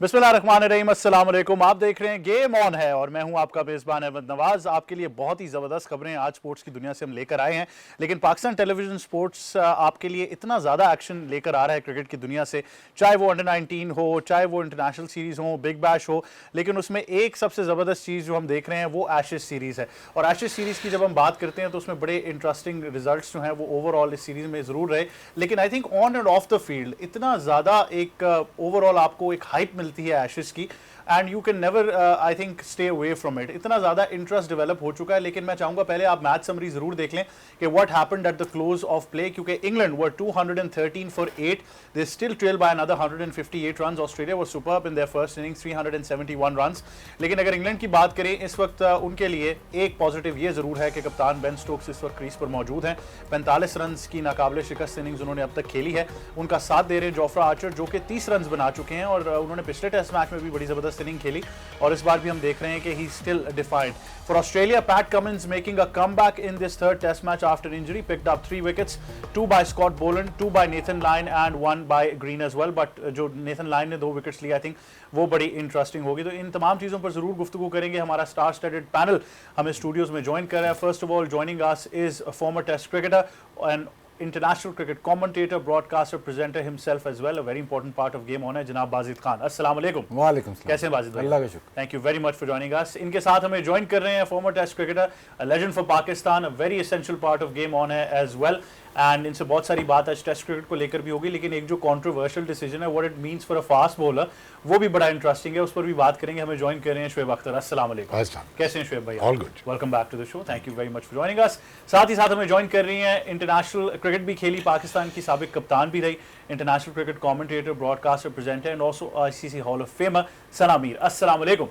बिस्मिल्लाहिर्रहमानिर्रहीम, अस्सलाम वालेकुम। आप देख रहे हैं गेम ऑन है और मैं हूं आपका मेज़बान अहमद नवाज। आपके लिए बहुत ही ज़बरदस्त खबरें आज स्पोर्ट्स की दुनिया से हम लेकर आए हैं। लेकिन पाकिस्तान टेलीविजन स्पोर्ट्स आपके लिए इतना ज़्यादा एक्शन लेकर आ रहा है क्रिकेट की दुनिया से, चाहे वो अंडर 19 हो, चाहे वो इंटरनेशनल सीरीज़ हो, बिग बैश हो। लेकिन उसमें एक सबसे ज़बरदस्त चीज़ जो हम देख रहे हैं वो एशेज़ सीरीज़ है। और एशेज़ सीरीज़ की जब हम बात करते हैं तो उसमें बड़े इंटरेस्टिंग रिजल्ट जो हैं वो ओवरऑल इस सीरीज़ में ज़रूर रहे। लेकिन I think on and off the field इतना ज़्यादा एक ओवरऑल आपको एक हाइप मिलती है एशेज़ की, and you can never I think stay away from it. इतना ज़्यादा इंटरेस्ट डेवलप हो चुका है। लेकिन मैं चाहूँगा पहले आप मैच समरी ज़रूर देख लें कि what happened at the close of play, क्योंकि England were 213 for 8, they still trail by another 158 runs. Australia were superb in their first inning, 371 runs. लेकिन अगर इंग्लैंड की बात करें इस वक्त उनके लिए एक पॉजिटिव ये ज़रूर है कि कप्तान बेन स्टोक्स इस वक्त क्रीज पर मौजूद हैं। 45 रन की नाकाबिले शिकस्त इनिंग्स उन्होंने अब तक खेली है। उनका साथ दे रहे हैं जोफ्रा आर्चर जो कि 30 रन बना चुके हैं और उन्होंने पिछले टेस्ट मैच में भी बड़ी ज़बरदस्त इनिंग खेली और इस बार भी हम देख रहे हैं कि he still defined. For Australia, Pat Cummins making a comeback in this third test match after injury, picked up 3 wickets, 2 by Scott Boland, 2 by Nathan Lyon and 1 by Green as well. But जो Nathan Lyon ने 2 wickets लिए, I think वो बड़ी interesting होगी। तो इन तमाम चीज़ों पर जरूर गुफ्तगू करेंगे। हमारा स्टार स्टडेड पैनल हमें स्टूडियोज में ज्वाइन कर रहा है। First of all joining us is a former test cricketer and international cricket commentator, broadcaster, presenter himself as well, a very important part of game on है, जनाब बाजिद खान। अस्सलाम वालेकुम। वालेकुम सलाम। कैसे हैं बाजिद भाई? अल्लाह का शुक्र। Thank you very much for joining us. इनके साथ हमें ज्वाइन कर रहे हैं former test cricketer, a legend for Pakistan, a very essential part of game on है एज वेल। एंड इनसे बहुत सारी बात आज टेस्ट क्रिकेट को लेकर भी होगी। लेकिन एक जो कॉन्ट्रोवर्शियल डिसीजन है, what it means for a fast bowler, वो भी बड़ा इंटरेस्टिंग है, उस पर भी बात करेंगे। हमें ज्वाइन कर रहे हैं शुएब अख्तर। अस्सलाम वालेकुम। कैसे हैं शुएब भाई? All good. Welcome back to the show. Thank you very much for joining us. साथ ही साथ हमें ज्वाइन कर रही हैं, इंटरनेशनल क्रिकेट भी खेली, पाकिस्तान की साबिक कप्तान भी रही, international cricket commentator, broadcaster, presenter and also ICC hall of famer, Sana Mir. अस्सलाम वालेकुम।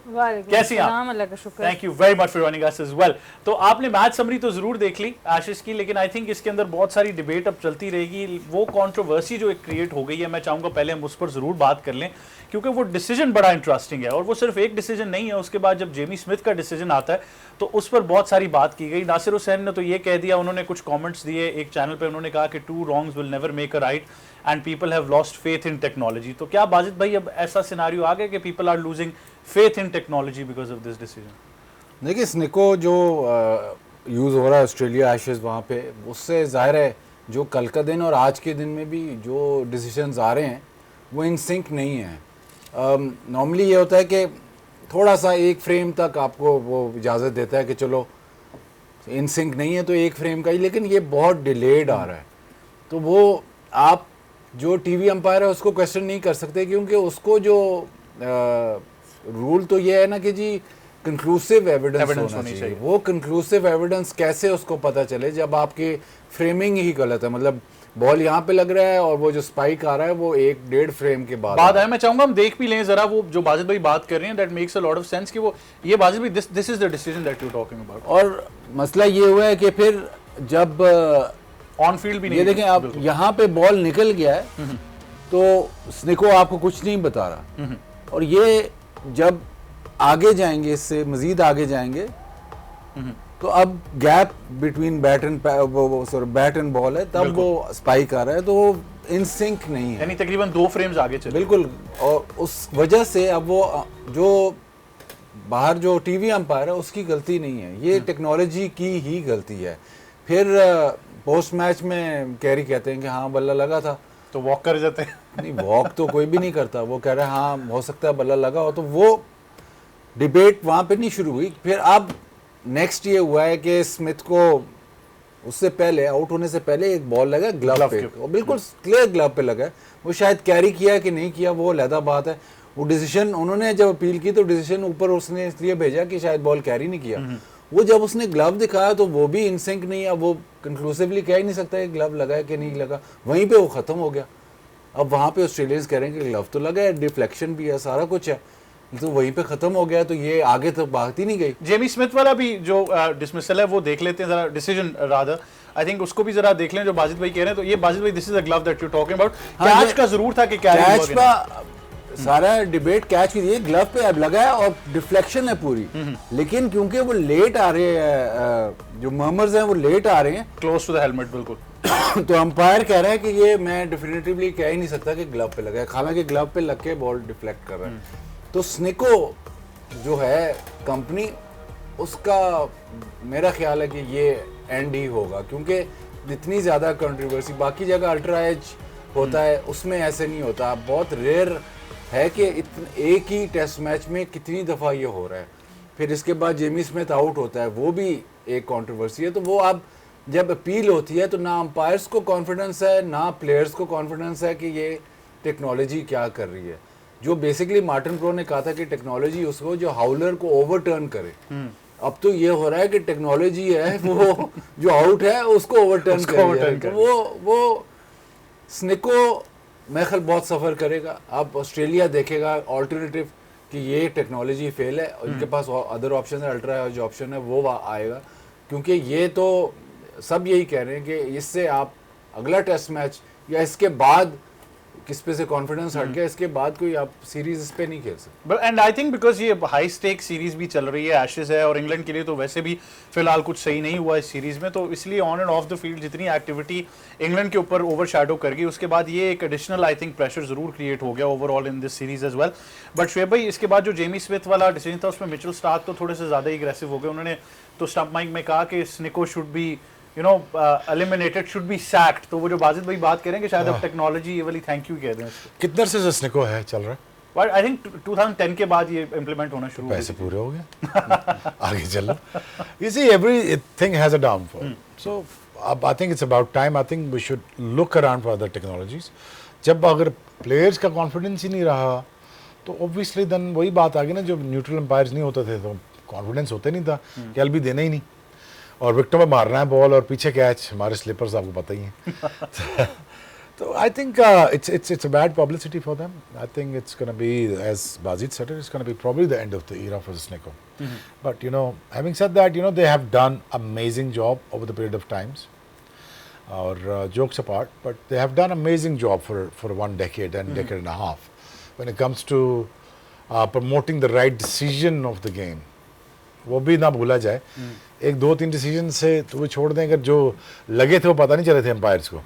कैसी हैं आप? अल्लाह का शुक्र। Thank you very much for joining us as well. तो आपने मैच समरी तो जरूर देख ली एशेज की, लेकिन आई थिंक इसके अंदर बहुत सारी डिबेट अब चलती रहेगी। वो कंट्रोवर्सी जो एक क्रिएट हो गई है, मैं चाहूंगा पहले हम उस पर जरूर बात कर लें, क्योंकि वो डिसीजन बड़ा इंटरेस्टिंग है। और वो सिर्फ एक डिसीजन नहीं है, उसके बाद जब जेमी स्मिथ का डिसीजन आता है तो उस पर बहुत सारी बात की गई। नासिर हुसैन ने तो ये कह दिया, उन्होंने कुछ कमेंट्स दिए एक चैनल पे, उन्होंने कहा कि 2 wrongs will never make a right and people have lost faith in technology. तो क्या बाजिद भाई अब ऐसा सिनारियो आ गया कि people are losing faith in technology because of this decision? देखिए, स्निको जो यूज़ हो रहा है ऑस्ट्रेलिया एशेज़ वहाँ पे, उससे ज़ाहिर है जो कल का दिन और आज के दिन में भी जो डिसीजंस आ रहे हैं वो इन सिंक नहीं है। नॉर्मली ये होता है कि थोड़ा सा एक फ्रेम तक आपको वो इजाज़त देता है कि चलो इन सिंक नहीं है तो एक फ्रेम का ही, लेकिन ये बहुत डिलेड आ रहा है। तो वो आप जो टीवी अंपायर है उसको क्वेश्चन नहीं कर सकते, क्योंकि उसको जो रूल तो ये है ना कि जी कंक्लूसिव एविडेंस होना चाहिए। वो कंक्लूसिव एविडेंस कैसे उसको पता चले जब आपकी फ्रेमिंग ही गलत है? मतलब बॉल यहाँ पे लग रहा है और वो जो स्पाइक आ रहा है वो 1-1.5 फ्रेम के बाद आया। मैं चाहूंगा हम देख भी लें जरा वो जो बाजिद भाई बात कर रहे हैं, that makes a lot of sense कि वो ये बाजिद भाई this is the decision that you talking about. और मसला ये हुआ है कि फिर जब ऑन फील्ड भी नहीं, ये देखें आप यहाँ पे बॉल निकल गया है तो स्निको आपको कुछ नहीं बता रहा, और ये जब आगे जाएंगे, इससे मजीद आगे जाएंगे तो अब gap between bat and ball है, तब वो स्पाइक आ रहा है, तो वो इन सिंक नहीं है, यानी तकरीबन 2 फ्रेम्स आगे चले। बिल्कुल। और उस वजह से अब वो जो बाहर जो टीवी अंपायर है उसकी गलती नहीं है, ये टेक्नोलॉजी की ही गलती है। फिर पोस्ट मैच में कैरी कहते हैं कि हाँ बल्ला लगा था, तो वॉक कर जाते हैं। नहीं, वॉक तो कोई भी नहीं करता, वो कह रहे हैं हाँ हो सकता है बल्ला लगा हो, तो वो डिबेट वहाँ पे नहीं शुरू हुई। फिर अब नेक्स्ट ये हुआ है कि स्मिथ को उससे पहले, आउट होने से पहले एक बॉल लगा ग्लव पे, और बिल्कुल क्लियर ग्लव पे लगा है। वो शायद कैरी किया कि नहीं किया वो अलग बात है। वो डिसीजन उन्होंने जब अपील की तो डिसीजन ऊपर उसने इसलिए भेजा कि शायद बॉल कैरी नहीं किया। वो जब उसने ग्लव दिखाया तो वो भी इन सिंक नहीं है, वो कंक्लूसिवली कह ही नहीं सकता कि ग्लव लगा है कि नहीं लगा, वहीं पे वो खत्म हो गया। अब वहाँ पे ऑस्ट्रेलियंस कह रहे हैं कि ग्लव तो लगा है, डिफ्लेक्शन भी है, सारा कुछ है, तो वहीं पे खत्म हो गया, तो ये आगे तक बात ही नहीं गई। जेमी स्मिथ वाला भी जो डिसमिसल है वो देख लेते हैं जरा, डिसीजन रादर आई थिंक उसको भी जरा देख लें जो बाजिद भाई कह रहे हैं। तो ये बाजिद भाई, this is a glove that you talking about. Catch का जरूर था कि कैच का सारा डिबेट कैच भी ये ग्लव पे अब लगा है और डिफ्लेक्शन है पूरी, लेकिन क्योंकि वो लेट आ रहे हैं, जो मर्मर्स हैं वो लेट आ रहे हैं क्लोज टू द हेलमेट, बिल्कुल। तो अंपायर कह रहा है कि ये मैं डेफिनेटिवली कह ही नहीं सकता कि ग्लव पे लगा है, हालांकि ग्लव पे लग के बॉल डिफ्लेक्ट कर रहा है। तो स्निको जो है कंपनी, उसका मेरा ख्याल है कि ये एंड ही होगा, क्योंकि इतनी ज़्यादा कंट्रोवर्सी बाकी जगह अल्ट्रा एज होता है, उसमें ऐसे नहीं होता। बहुत रेयर है कि एक ही टेस्ट मैच में कितनी दफ़ा ये हो रहा है। फिर इसके बाद जेमी स्मिथ आउट होता है, वो भी एक कंट्रोवर्सी है। तो वो अब जब अपील होती है तो ना अंपायर्स को कॉन्फिडेंस है ना प्लेयर्स को कॉन्फिडेंस है कि ये टेक्नोलॉजी क्या कर रही है। जो बेसिकली मार्टिन प्रो ने कहा था कि टेक्नोलॉजी उसको जो हाउलर को ओवरटर्न करे, अब तो ये हो रहा है कि टेक्नोलॉजी है वो जो आउट है उसको ओवरटर्न करे। तो वो स्निको मैं ख्याल बहुत सफ़र करेगा। अब ऑस्ट्रेलिया देखेगा ऑल्टरनेटिव कि ये टेक्नोलॉजी फेल है, उनके पास अदर ऑप्शन है, अल्ट्रा जो ऑप्शन है वो आएगा, क्योंकि ये तो सब यही कह रहे हैं कि इससे आप अगला टेस्ट मैच या इसके बाद किस पे से कॉन्फिडेंस हट गया, इसके बाद कोई आप सीरीज इस पे नहीं खेल सकते। But and I think because ये हाई स्टेक सीरीज भी चल रही है, एशेज है, और इंग्लैंड के लिए तो वैसे भी फिलहाल कुछ सही नहीं हुआ इस सीरीज में, तो इसलिए on and off the field जितनी एक्टिविटी इंग्लैंड के ऊपर ओवरशैडो कर गई, उसके बाद ये एक एडिशनल आई थिंक प्रेशर जरूर क्रिएट हो गया overall in this series as well. But Shoaib भाई, इसके बाद जो जेमी स्मिथ वाला डिसीजन था उसमें मिचेल स्टार्क तो थोड़े से ज़्यादा ही एग्रेसिव हो गए। उन्होंने तो स्टंप माइक में कहा कि स्निको should be eliminated, should be sacked। तो वो जो बाजिद भाई बात करें कि शायद अब टेक्नोलॉजी ये वाली थैंक यू कह दें इसको। कितने से स्निको है चल रहा है? बट आई थिंक 2010 के बाद ये इम्प्लीमेंट होना शुरू हो पैसे पूरे हो गए आगे चलो। You see, everything has a downfall. So I think it's about time. I think we should look around for other technologies. जब अगर प्लेयर्स का कॉन्फिडेंस ही नहीं रहा तो ऑब्वियसली देन वही बात आ गई ना, जो न्यूट्रल एम्पायर्स नहीं होते थे तो कॉन्फिडेंस होते नहीं था कि एल भी देना ही नहीं, और विकेट में मारना है बॉल और पीछे कैच, हमारे स्लिपर्स आपको पता ही हैं। तो I think it's a bad publicity for them. I think it's going to be, as Bazid said, it's going to be probably the end of the era for Snico. But having said that, they have done amazing job over the period of times. Or jokes apart, but they have done amazing job for 1 decade and decade and a half when it comes to promoting the right decision of the game. वो भी ना भूला जाए, 1-2-3 decision से तो वो छोड़ दें, अगर जो लगे थे वो पता नहीं चले थे एम्पायर्स को।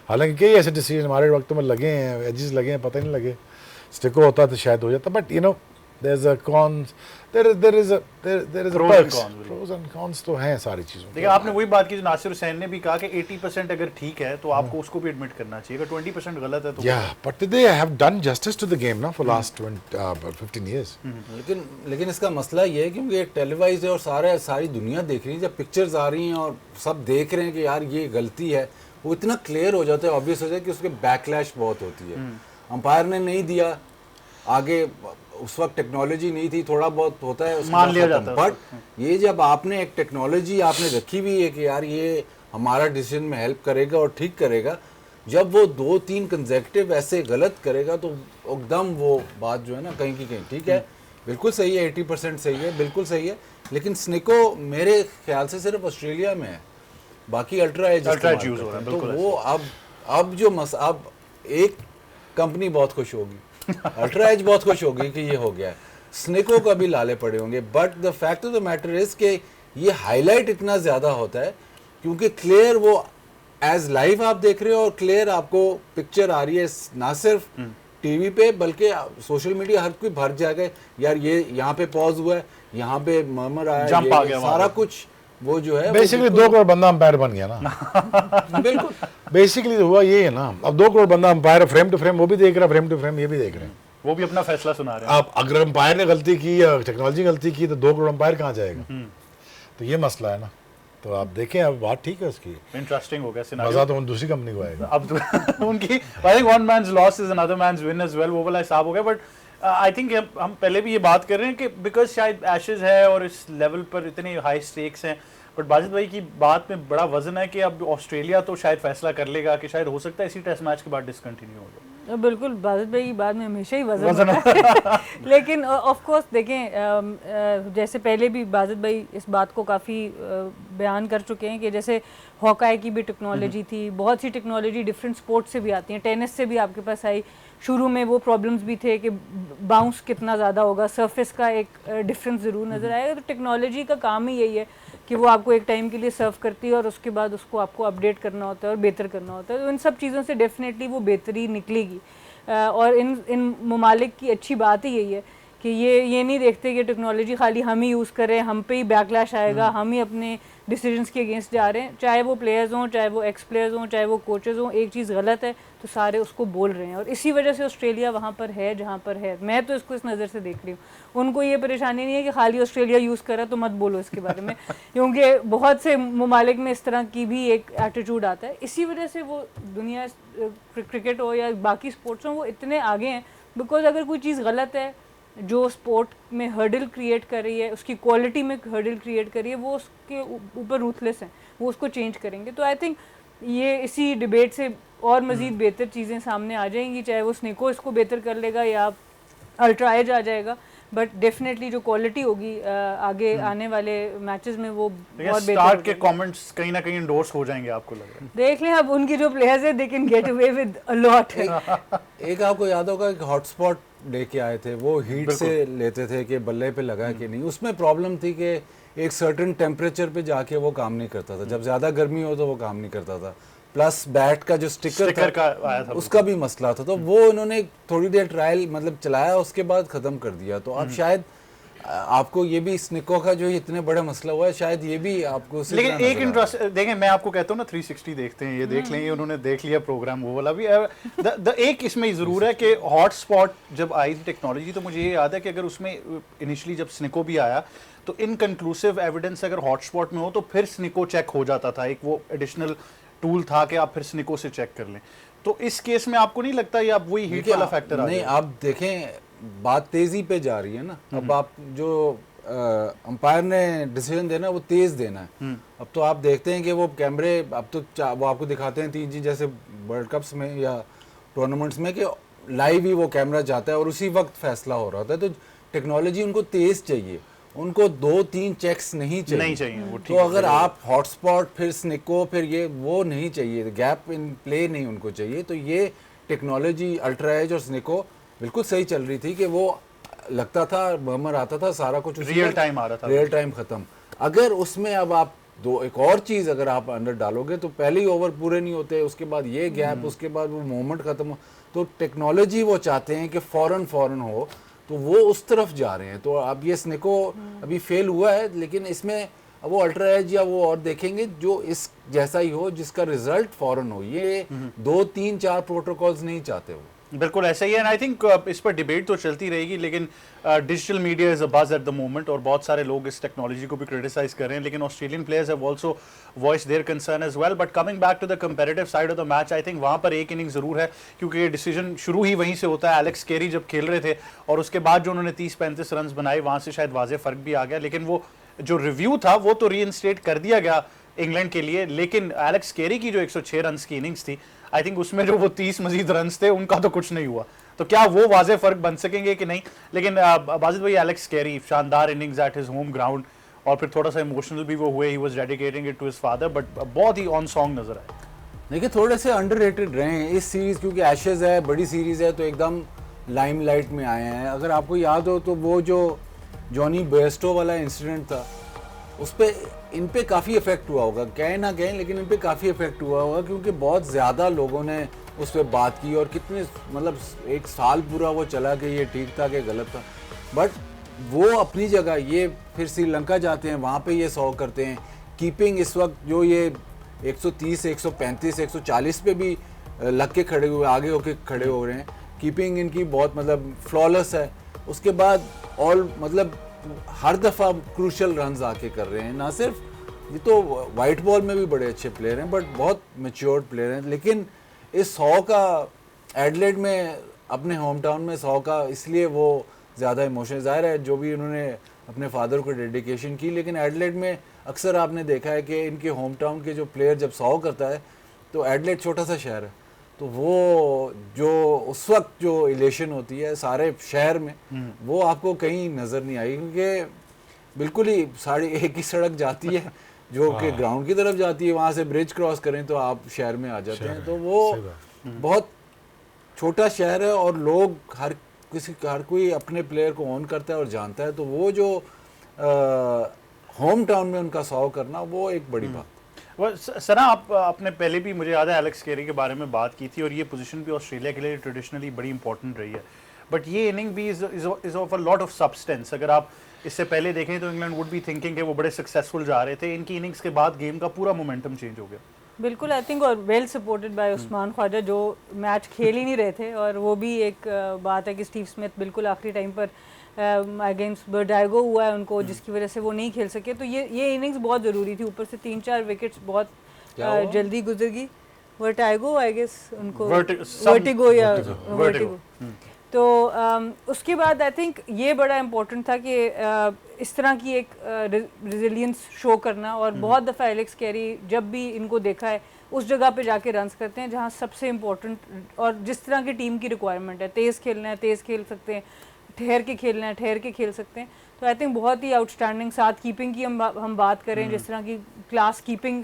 हालांकि कई ऐसे डिसीजन हमारे वक्त में लगे हैं, एजेस लगे हैं, पता ही नहीं लगे। स्टिको होता तो शायद हो जाता, but there's a cons, there is a pros and cons तो हैं सारी चीज़ों। देखिए, आपने वही बात की जो नासिर हुसैन ने भी कहा कि 80% अगर ठीक है तो आपको उसको भी एडमिट करना चाहिए, अगर 20% गलत है तो but they have done justice to the game now for last 15 years। लेकिन इसका मसला ये है क्योंकि टेलीवाइज है और सारी दुनिया देख रही है, जब पिक्चर्स आ रही हैं और सब देख रहे हैं कि यार ये गलती है, वो इतना क्लियर हो जाता है, ऑब्वियस हो जाता है कि उसके बैकलैश बहुत होती है। अंपायर ने नहीं दिया, आगे उस वक्त टेक्नोलॉजी नहीं थी, थोड़ा बहुत होता है मान लिया जाता है। बट ये जब आपने एक टेक्नोलॉजी आपने रखी हुई है कि यार ये हमारा डिसीजन में हेल्प करेगा और ठीक करेगा, जब वो 2-3 कंसेक्टिव ऐसे गलत करेगा तो एकदम वो बात जो है ना कहीं की कहीं ठीक है, बिल्कुल सही है, 80% सही है, बिल्कुल सही है। लेकिन स्निको मेरे ख्याल से सिर्फ ऑस्ट्रेलिया में है, बाकी अल्ट्रा एज यूज हो रहा है। तो वो अब जो अब एक कंपनी बहुत खुश होगी, अल्ट्रा एज बहुत खुश होगी कि ये हो गया है, स्निको का भी लाले पड़े होंगे। But the fact of the matter is कि ये हाईलाइट इतना ज़्यादा होता है क्योंकि क्लियर वो एज लाइव आप देख रहे हो और क्लियर आपको पिक्चर आ रही है, ना सिर्फ टीवी पे बल्कि सोशल मीडिया हर कोई भर जाएगा, यार ये यहाँ पे पॉज हुआ है, यहाँ पे मर्मर आया, जंप आ गया, सारा कुछ वो जो है बेसिकली 2 करोड़ बंदा अंपायर बन गया ना। बिल्कुल बेसिकली तो हुआ ये है ना, अब 2 करोड़ बंदा अंपायर, फ्रेम टू फ्रेम वो भी देख रहा है, फ्रेम टू फ्रेम ये भी देख रहे हैं, वो भी अपना फैसला सुना रहे हैं। अब अगर अंपायर ने गलती की या टेक्नोलॉजी गलती की तो 2 करोड़ अंपायर कहाँ जाएगा? तो ये मसला है ना। तो आप देखें, अब बात ठीक है उसकी, इंटरेस्टिंग हो गया सिनेरियो, मजा तो दूसरी कंपनी को आएगा। अब तो उनकी I think one man's loss is another man's win as well, वो वाला हिसाब हो गया। बट आई थिंक हम पहले भी ये बात कर रहे हैं कि बिकॉज शायद एशेज है और इस लेवल पर इतने हाई स्टेक्स हैं, बट बाजिद भाई की बात में बड़ा वजन है कि अब ऑस्ट्रेलिया तो शायद फैसला कर लेगा कि शायद हो सकता है इसी टेस्ट मैच के बाद डिसकंटिन्यू हो जाए। बिल्कुल, बाजिद भाई की बात में हमेशा ही वजन होता है। लेकिन ऑफ कोर्स देखें, जैसे पहले भी बाजिद भाई इस बात को काफ़ी बयान कर चुके हैं कि जैसे हॉकाई की भी टेक्नोलॉजी थी, बहुत सी टेक्नोलॉजी डिफरेंट स्पोर्ट्स से भी आती हैं, टेनिस से भी आपके पास आई। शुरू में वो प्रॉब्लम्स भी थे कि बाउंस कितना ज़्यादा होगा, सरफेस का एक डिफरेंस ज़रूर नज़र आएगा। तो टेक्नोलॉजी का काम ही यही है कि वो आपको एक टाइम के लिए सर्व करती है और उसके बाद उसको आपको अपडेट करना होता है और बेहतर करना होता है। तो इन सब चीज़ों से डेफिनेटली वो बेहतरी निकलेगी। और इन ममालिक की अच्छी बात ही यही है कि ये नहीं देखते कि टेक्नोलॉजी खाली हम ही यूज़ करें, हम पे ही बैकलैश आएगा, हम ही अपने डिसीजंस के अगेंस्ट जा रहे हैं। चाहे वो प्लेयर्स हों, चाहे वो एक्स प्लेयर्स हों, चाहे वो कोचेज़ हों, एक चीज़ गलत है तो सारे उसको बोल रहे हैं और इसी वजह से ऑस्ट्रेलिया वहाँ पर है जहाँ पर है। मैं तो इसको इस नज़र से देख रही हूँ। उनको ये परेशानी नहीं है कि खाली ऑस्ट्रेलिया यूज़ करा तो मत बोलो इसके बारे में, क्योंकि बहुत से ममालिक में इस तरह की भी एक एटीट्यूड आता है। इसी वजह से वो दुनिया क्रिकेट हो या बाकी स्पोर्ट्स हो वो इतने आगे हैं, बिकॉज अगर कोई चीज़ गलत है जो स्पोर्ट में हर्डल क्रिएट कर रही है, उसकी क्वालिटी में हर्डल क्रिएट कर रही है, वो उसके ऊपर रूथलेस हैं, वो उसको चेंज करेंगे। तो आई थिंक ये इसी डिबेट से और मज़ीद बेहतर चीज़ें सामने आ जाएंगी, चाहे वो स्निको इसको बेहतर कर लेगा या अल्ट्रा एज आ जाएगा, बट डेफिनेटली जो क्वालिटी होगी आगे आने वाले मैचेस में वो बहुत बेहतर स्टार्ट के कमेंट्स कहीं ना कहीं इंडोर्स हो जाएंगे, आपको लग रहा है? देख लें अब उनकी जो प्लेयर्स है they can get away with a lot. एक आपको याद होगा कि हॉटस्पॉट लेके आए थे, वो हीट से लेते थे कि बल्ले पे लगा कि नहीं। उसमें प्रॉब्लम थी कि एक सर्टेन टेम्परेचर पे जाके वो काम नहीं करता था, जब ज़्यादा गर्मी हो तो वो काम नहीं करता था। प्लस बैट का जो स्टिकर का आया था उसका भी मसला था, तो वो इन्होंने थोड़ी देर ट्रायल मतलब चलाया, उसके बाद ख़त्म कर दिया। तो अब शायद आपको ये भी स्निको का जो इतने बड़ा मसला हुआ है, शायद ये भी आपको लेकिन एक इंटरेस्ट देखें, मैं आपको कहता हूँ ना 360 देखते हैं, ये देख लें, उन्होंने देख लिया प्रोग्राम वो वाला भी। एक इसमें ज़रूर है कि हॉटस्पॉट जब आई थी टेक्नोलॉजी, तो मुझे ये याद है कि अगर उसमें इनिशियली जब स्निको भी आया तो इनकंक्लूसिव एविडेंस अगर हॉटस्पॉट में हो तो फिर स्निको चेक हो जाता था, एक वो एडिशनल टूल था कि आप फिर स्निको से चेक कर लें। तो इस केस में आपको नहीं लगता ये आप वही हीट वाला फैक्टर नहीं, आप देखें बात तेजी पे जा रही है ना। अब आप जो अंपायर ने डिसीजन देना है वो तेज देना है। अब तो आप देखते हैं कि वो कैमरे अब तो वो आपको दिखाते हैं 3G जैसे वर्ल्ड कप्स में या टूर्नामेंट्स में कि लाइव ही वो कैमरा जाता है और उसी वक्त फैसला हो रहा होता है। तो टेक्नोलॉजी उनको तेज चाहिए, उनको 2-3 चेक्स नहीं चाहिए वो। तो अगर आप हॉटस्पॉट फिर स्निको फिर ये वो नहीं चाहिए, गैप इन प्ले नहीं उनको चाहिए। तो ये टेक्नोलॉजी अल्ट्रा एज और स्निको बिल्कुल सही चल रही थी कि वो लगता था बमर आता था, सारा कुछ रियल टाइम आ रहा था, रियल टाइम खत्म। अगर उसमें अब आप एक और चीज़ अगर आप अंदर डालोगे तो पहले ही ओवर पूरे नहीं होते, उसके बाद ये गैप, उसके बाद वो मोमेंट खत्म हो। तो टेक्नोलॉजी वो चाहते हैं कि फौरन हो, तो वो उस तरफ जा रहे हैं। तो अब ये स्निको अभी फेल हुआ है, लेकिन इसमें वो अल्ट्रा एज या वो और देखेंगे जो इस जैसा ही हो, जिसका रिजल्ट फौरन हो। ये 2-3-4 प्रोटोकॉल्स नहीं चाहते वो। बिल्कुल ऐसा ही है। एंड आई थिंक इस पर डिबेट तो चलती रहेगी, लेकिन digital media is a buzz at the moment और बहुत सारे लोग इस टेक्नोलॉजी को भी क्रिटिसाइज कर रहे हैं, लेकिन Australian players have also voiced their concern as well. But coming back to the comparative side of the match, I think वहाँ पर एक इनिंग जरूर है, क्योंकि ये डिसीजन शुरू ही वहीं से होता है। एलेक्स कैरी जब खेल रहे थे और उसके बाद जो उन्होंने 30-35 रन बनाए, वहाँ से शायद वाज़ेह फ़र्क भी आ गया, लेकिन वो जो रिव्यू था वो तो रीइंस्टेट कर दिया गया इंग्लैंड के लिए। लेकिन एलेक्स कैरी की जो 106 रन की इनिंग्स थी, आई थिंक उसमें जो वो 30 मजीद रन थे उनका तो कुछ नहीं हुआ। तो क्या वो वाज़ेह फ़र्क बन सकेंगे कि नहीं? लेकिन बाजिद भाई, एलेक्स कैरी शानदार innings at his home ground, और फिर थोड़ा सा इमोशनल भी वो हुए, he was dedicating it to his father, but बहुत ही ऑन सॉन्ग नजर आए। देखिए थोड़े से अंडररेटेड रहे हैं इस सीरीज़, क्योंकि एशेज़ है, बड़ी सीरीज़ है, तो एकदम लाइमलाइट में आए हैं। अगर आपको याद हो तो वो जो जॉनी बेस्टो वाला इंसिडेंट था, उस पर इन पे काफ़ी इफेक्ट हुआ होगा, कहें ना कहें, लेकिन इन पे काफ़ी इफेक्ट हुआ होगा, क्योंकि बहुत ज़्यादा लोगों ने उस पर बात की और कितने मतलब 1 साल पूरा वो चला कि ये ठीक था कि गलत था। बट वो अपनी जगह, ये फिर श्रीलंका जाते हैं, वहाँ पे ये 100 करते हैं। कीपिंग इस वक्त जो ये 130, 135, 140 पे भी लग के खड़े हुए, आगे होके खड़े हो रहे हैं। कीपिंग इनकी बहुत मतलब फ्लॉलेस है। उसके बाद ऑल मतलब हर दफ़ा क्रूशल रन्स आके कर रहे हैं। ना सिर्फ ये तो वाइट बॉल में भी बड़े अच्छे प्लेयर हैं, बट बहुत मैच्योर्ड प्लेयर हैं। लेकिन इस 100 का एडलेड में, अपने होम टाउन में 100 का, इसलिए वो ज़्यादा इमोशन ज़ाहिर है जो भी उन्होंने अपने फादर को डेडिकेशन की। लेकिन एडलेड में अक्सर आपने देखा है कि इनके होम टाउन के जो प्लेयर जब 100 करता है, तो एडलेड छोटा सा शहर है, तो वो जो उस वक्त जो इलेशन होती है सारे शहर में, वो आपको कहीं नज़र नहीं आई, क्योंकि बिल्कुल ही सारी एक ही सड़क जाती है। जो कि ग्राउंड की तरफ जाती है, वहाँ से ब्रिज क्रॉस करें तो आप शहर में आ जाते हैं। तो वो सही बात। बहुत छोटा शहर है और लोग हर कोई अपने प्लेयर को ऑन करता है और जानता है। तो वो जो होम टाउन में उनका 100 करना, वो एक बड़ी बात। सना, आप आपने पहले भी, मुझे याद है, एलेक्स कैरी के बारे में बात की थी और ये पोजीशन भी ऑस्ट्रेलिया के लिए ट्रेडिशनली बड़ी इंपॉर्टेंट रही है, बट ये इनिंग भी is of a lot of substance. अगर आप इससे पहले देखें तो इंग्लैंड वुड बी थिंकिंग कि वो बड़े सक्सेसफुल जा रहे थे, इनकी इनिंग्स के बाद गेम का पूरा मोमेंटम चेंज हो गया। बिल्कुल, आई थिंक, और well supported by Usman Khawaja, जो मैच खेल ही नहीं रहे थे। और वो भी एक बात है कि स्टीव स्मिथ बिल्कुल आखिरी टाइम पर अगेंस्ट बर्डाइगो हुआ है उनको, जिसकी वजह से वो नहीं खेल सके। तो ये इनिंग्स बहुत ज़रूरी थी। ऊपर से 3-4 विकेट्स बहुत जल्दी गुजर गई। वर्टाइगो, आई गेस उनको वर्टिगो या वर्टिगो। तो उसके बाद आई थिंक ये बड़ा इम्पोर्टेंट था कि इस तरह की एक रेजिलियंस शो करना। और बहुत दफ़ा एलेक्स कैरी जब भी इनको देखा है उस जगह पे जाके रन्स करते हैं जहाँ सबसे इम्पोर्टेंट और जिस तरह की टीम की रिक्वायरमेंट है। तेज़ खेलना है, तेज़ खेल सकते हैं, ठहर के खेलना है, ठहर के खेल सकते हैं। तो आई थिंक बहुत ही आउटस्टैंडिंग। साथ कीपिंग की हम बात करें, जिस तरह की क्लास कीपिंग